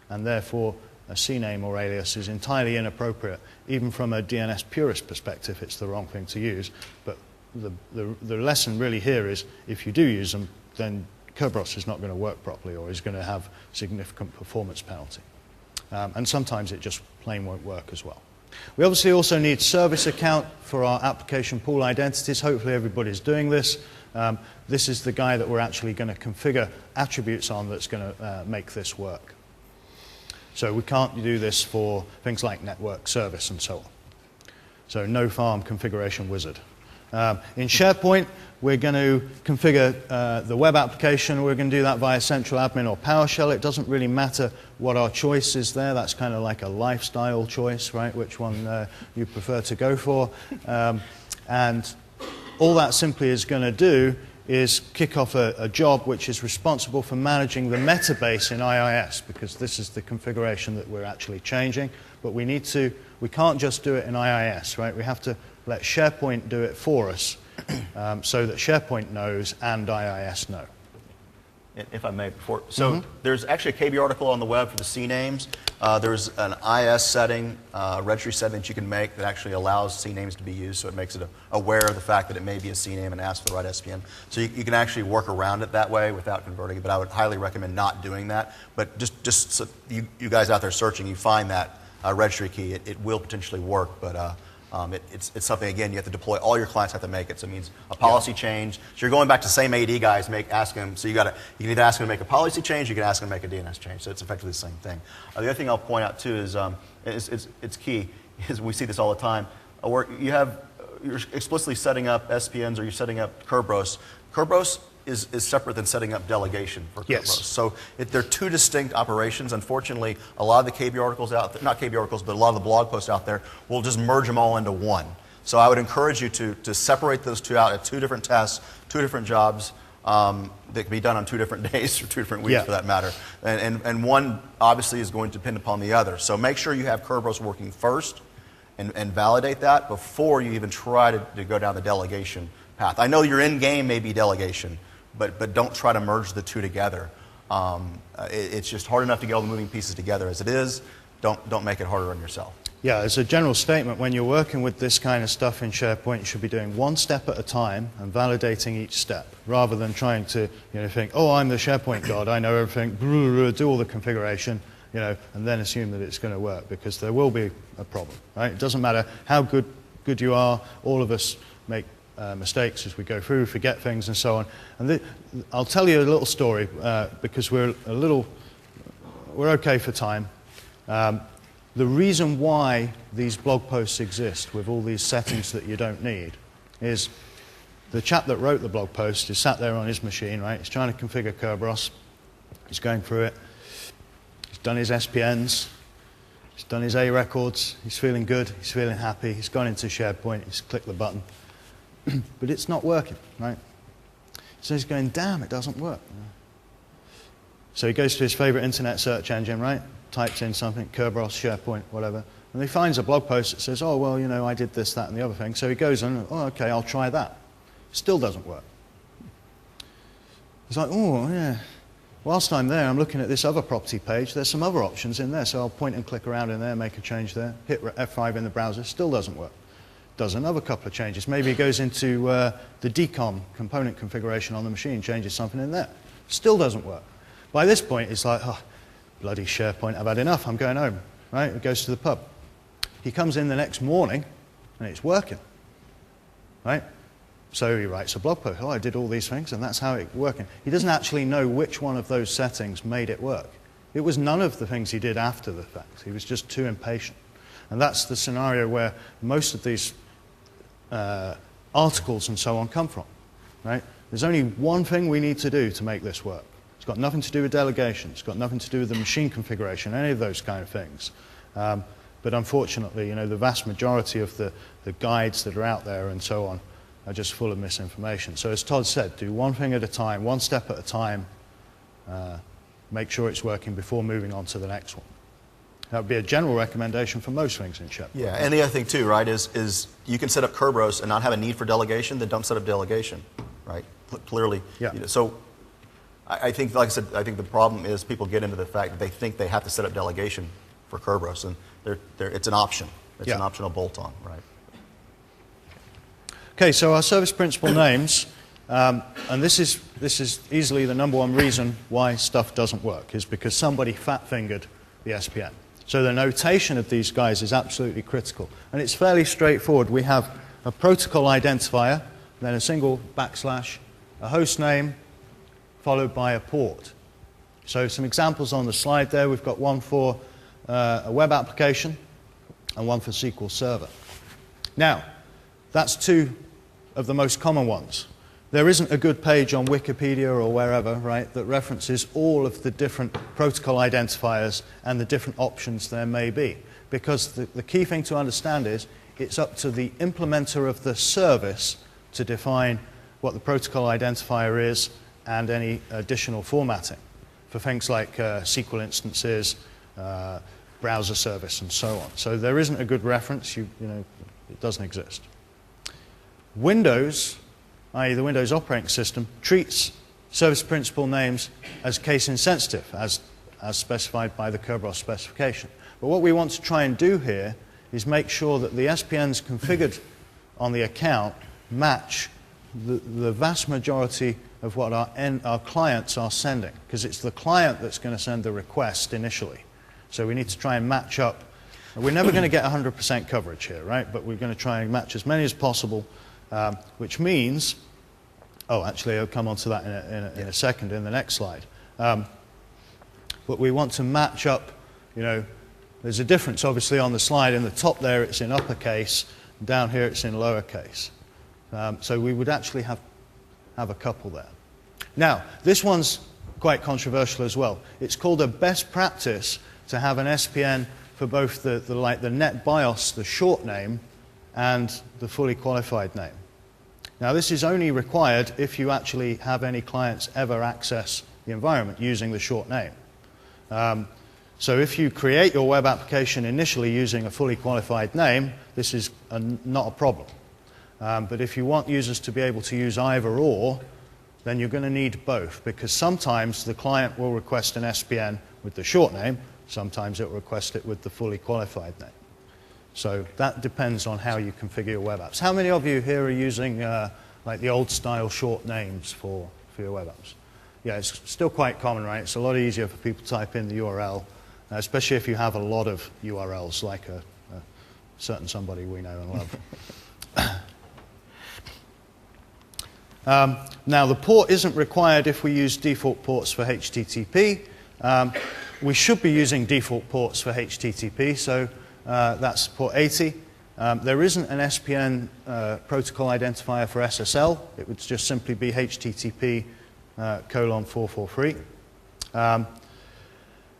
[SPEAKER 2] and therefore a CNAME or alias is entirely inappropriate. Even from a DNS purist perspective, it's the wrong thing to use. But the lesson really here is, if you do use them, then Kerberos is not going to work properly or is going to have significant performance penalty. And sometimes it just plain won't work as well. We obviously also need service account for our application pool identities. Hopefully everybody's doing this. this is the guy that we're actually going to configure attributes on that's going to make this work. So we can't do this for things like network service and so on. So no farm configuration wizard. In SharePoint, we're going to configure the web application. We're going to do that via central admin or PowerShell. It doesn't really matter what our choice is there. That's kind of like a lifestyle choice, right? Which one you prefer to go for. And all that simply is going to do is kick off a job which is responsible for managing the metabase in IIS, because this is the configuration that we're actually changing. But we can't just do it in IIS, right? We have to let SharePoint do it for us so that SharePoint knows and IIS know.
[SPEAKER 1] If I may, before. So there's actually a KB article on the web for the CNAMEs. There's an IS setting, registry setting that you can make that actually allows CNAMEs to be used, so it makes it aware of the fact that it may be a CNAME and asks for the right SPN. So you can actually work around it that way without converting it, but I would highly recommend not doing that. But just so you guys out there searching, you find that registry key, it will potentially work, but it's something, again, you have to deploy. All your clients have to make it. So it means a policy change. So you're going back to same AD guys, ask them. So you can either ask them to make a policy change, you can ask them to make a DNS change. So it's effectively the same thing. The other thing I'll point out too is it's key. Is we see this all the time. You're explicitly setting up SPNs or you're setting up Kerberos. Kerberos is separate than setting up delegation for Kerberos.
[SPEAKER 2] Yes.
[SPEAKER 1] So they're two distinct operations. Unfortunately, a lot of the KB articles out there, not KB articles, but a lot of the blog posts out there will just merge them all into one. So I would encourage you to separate those two out at two different tests, two different jobs that can be done on 2 different days or 2 different weeks for that matter. And one obviously is going to depend upon the other. So make sure you have Kerberos working first and validate that before you even try to go down the delegation path. I know your end game may be delegation, but don't try to merge the two together. It's just hard enough to get all the moving pieces together as it is. Don't make it harder on yourself.
[SPEAKER 2] Yeah, as a general statement, when you're working with this kind of stuff in SharePoint, you should be doing one step at a time and validating each step, rather than trying to think, oh, I'm the SharePoint god, I know everything, do all the configuration, and then assume that it's going to work, because there will be a problem. Right? It doesn't matter how good you are. All of us make mistakes as we go through, forget things and so on. And I'll tell you a little story because we're okay for time. The reason why these blog posts exist with all these settings that you don't need is the chap that wrote the blog post is sat there on his machine, right? He's trying to configure Kerberos. He's going through it. He's done his SPNs. He's done his A records. He's feeling good. He's feeling happy. He's gone into SharePoint. He's clicked the button. But it's not working, right? So he's going, damn, it doesn't work. So he goes to his favorite internet search engine, right? Types in something, Kerberos, SharePoint, whatever. And he finds a blog post that says, oh, well, I did this, that, and the other thing. So he goes on, oh, okay, I'll try that. Still doesn't work. He's like, oh, yeah. Whilst I'm there, I'm looking at this other property page. There's some other options in there. So I'll point and click around in there, make a change there, hit F5 in the browser. Still doesn't work. Does another couple of changes. Maybe he goes into the DCOM component configuration on the machine, changes something in there. Still doesn't work. By this point, it's like, oh, bloody SharePoint, I've had enough, I'm going home. Right? He goes to the pub. He comes in the next morning, and it's working. Right? So he writes a blog post. Oh, I did all these things, and that's how it's working. He doesn't actually know which one of those settings made it work. It was none of the things he did after the fact. He was just too impatient. And that's the scenario where most of these articles and so on come from. Right? There's only one thing we need to do to make this work. It's got nothing to do with delegation. It's got nothing to do with the machine configuration, any of those kind of things. But unfortunately, the vast majority of the guides that are out there and so on are just full of misinformation. So as Todd said, do one thing at a time, one step at a time, make sure it's working before moving on to the next one. That would be a general recommendation for most things in SharePoint.
[SPEAKER 1] Yeah, and the other thing too, right, is you can set up Kerberos and not have a need for delegation, then don't set up delegation, right? Clearly.
[SPEAKER 2] Yeah.
[SPEAKER 1] So I think, like I said, I think the problem is people get into the fact that they think they have to set up delegation for Kerberos, and it's an option. It's an optional bolt-on, right?
[SPEAKER 2] Okay, so our service principal names, and this is easily the number one reason why stuff doesn't work, is because somebody fat-fingered the SPN. So the notation of these guys is absolutely critical. And it's fairly straightforward. We have a protocol identifier, then a single backslash, a host name, followed by a port. So some examples on the slide there. We've got one for a web application and one for SQL Server. Now, that's two of the most common ones. There isn't a good page on Wikipedia or wherever, right, that references all of the different protocol identifiers and the different options there may be. Because the key thing to understand is it's up to the implementer of the service to define what the protocol identifier is and any additional formatting for things like SQL instances, browser service, and so on. So there isn't a good reference. You know, it doesn't exist. Windows, i.e. the Windows operating system, treats service principal names as case insensitive, as specified by the Kerberos specification. But what we want to try and do here is make sure that the SPNs configured on the account match the vast majority of what our clients are sending, because it's the client that's going to send the request initially. So we need to try and match up. We're never going to get 100% coverage here, right? But we're going to try and match as many as possible, which means, oh, actually, I'll come on to that in a second in the next slide. But we want to match up, you know, there's a difference, obviously, on the slide. In the top there, it's in uppercase. Down here, it's in lowercase. So we would actually have a couple there. Now, this one's quite controversial as well. It's called a best practice to have an SPN for both the net BIOS, the short name, and the fully qualified name. Now, this is only required if you actually have any clients ever access the environment using the short name. So if you create your web application initially using a fully qualified name, this is not a problem. But if you want users to be able to use either or, then you're going to need both, because sometimes the client will request an SPN with the short name, sometimes it will request it with the fully qualified name. So that depends on how you configure your web apps. How many of you here are using like the old style short names for your web apps? Yeah, it's still quite common, right? It's a lot easier for people to type in the URL, especially if you have a lot of URLs, like a certain somebody we know and love. Now, the port isn't required if we use default ports for HTTP. We should be using default ports for HTTP, so that's port 80. There isn't an SPN protocol identifier for SSL. It would just simply be HTTP :443.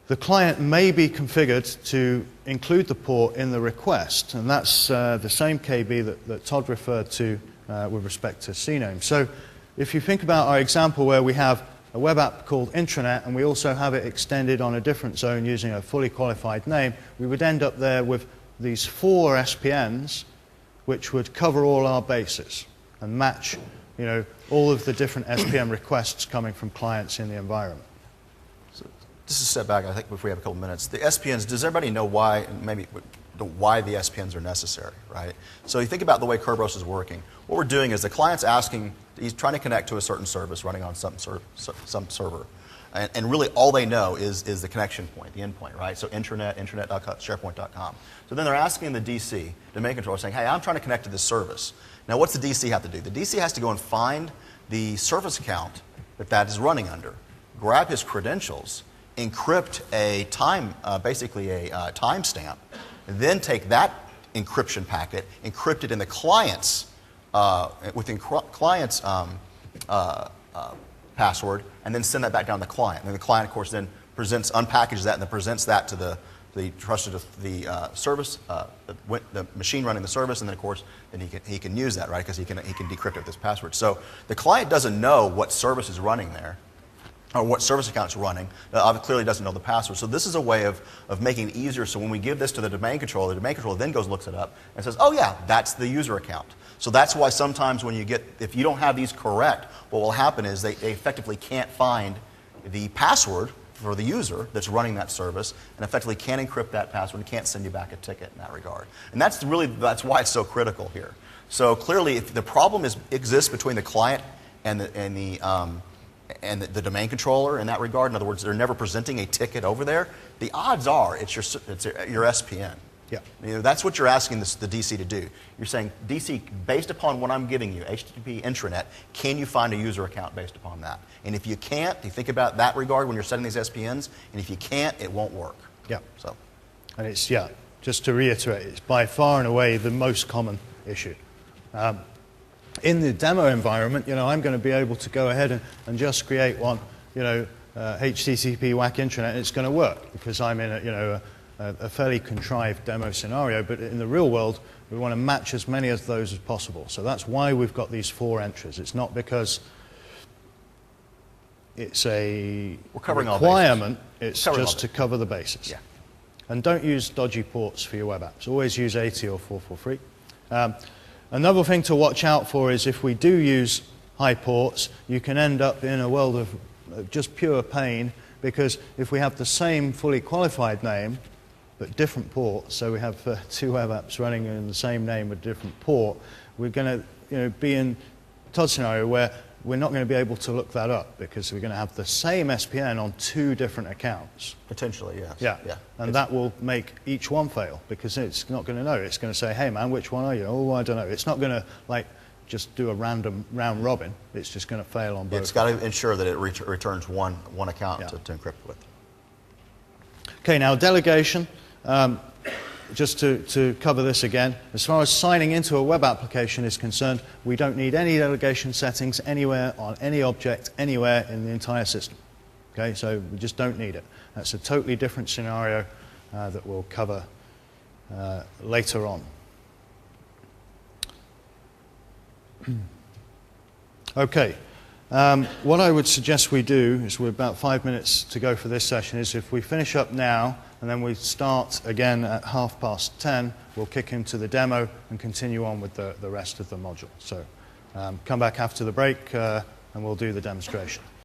[SPEAKER 2] The client may be configured to include the port in the request, and that's the same KB that Todd referred to with respect to CNAME. So if you think about our example where we have a web app called intranet and we also have it extended on a different zone using a fully qualified name, we would end up there with these 4 SPNs which would cover all our bases and match, you know, all of the different SPN requests coming from clients in the environment.
[SPEAKER 1] Just a step back, I think, before we have a couple minutes. The SPNs, does everybody know why, maybe why the SPNs are necessary, right? So you think about the way Kerberos is working. What we're doing is the client's asking, he's trying to connect to a certain service running on some server. And really all they know is the connection point, the endpoint, right? So intranet, sharepoint.com. So then they're asking the DC, domain controller, saying, hey, I'm trying to connect to this service. Now what's the DC have to do? The DC has to go and find the service account that is running under, grab his credentials, encrypt a basically a timestamp, and then take that encryption packet, encrypt it in the client's password, and then send that back down to the client. And the client, of course, then unpackages that and then presents that to the service, the machine running the service, and then of course then he can use that, right? Because he can decrypt it with this password. So the client doesn't know what service is running there, or what service account it's running. Clearly doesn't know the password. So this is a way of making it easier. So when we give this to the domain controller then goes and looks it up and says, oh yeah, that's the user account. So that's why sometimes when if you don't have these correct, what will happen is they effectively can't find the password for the user that's running that service, and effectively can't encrypt that password and can't send you back a ticket in that regard. And that's why it's so critical here. So clearly, if the problem exists between the client and the domain controller in that regard, in other words, they're never presenting a ticket over there, the odds are it's your SPN.
[SPEAKER 2] Yeah.
[SPEAKER 1] You know, that's what you're asking the DC to do. You're saying, DC, based upon what I'm giving you, HTTP intranet, can you find a user account based upon that? And if you can't, you think about that regard when you're setting these SPNs, and if you can't, it won't work.
[SPEAKER 2] Yeah.
[SPEAKER 1] So,
[SPEAKER 2] and it's, yeah, just to reiterate, it's by far and away the most common issue. In the demo environment, you know, I'm going to be able to go ahead and just create one, you know, HTTP WAC intranet, and it's going to work because I'm in a, you know, a fairly contrived demo scenario, but in the real world, we want to match as many of those as possible. So that's why we've got these 4 entries. It's not because it's a requirement, it's just to cover the bases.
[SPEAKER 1] Yeah.
[SPEAKER 2] And don't use dodgy ports for your web apps. Always use 80 or 443. Another thing to watch out for is if we do use high ports, you can end up in a world of just pure pain, because if we have the same fully qualified name, but different ports, so we have 2 web apps running in the same name with different port, we're going to, you know, be in Todd's scenario where we're not going to be able to look that up because we're going to have the same SPN on 2 different accounts.
[SPEAKER 1] potentially, yes.
[SPEAKER 2] Yeah,
[SPEAKER 1] Yeah.
[SPEAKER 2] and that will make each one fail because it's not going to know. It's going to say, hey man, which one are you? Oh, I don't know. It's not going to like just do a random round robin. It's just going to fail on both.
[SPEAKER 1] It's got to ensure that it returns one account
[SPEAKER 2] Yeah.
[SPEAKER 1] to encrypt with.
[SPEAKER 2] Okay, now delegation. Just to cover this again, as far as signing into a web application is concerned, we don't need any delegation settings anywhere on any object, anywhere in the entire system. Okay, so we just don't need it. That's a totally different scenario that we'll cover later on. Okay, what I would suggest we do is we're about 5 minutes to go for this session, is if we finish up now and then we start again at 10:30, we'll kick into the demo and continue on with the rest of the module. So come back after the break and we'll do the demonstration.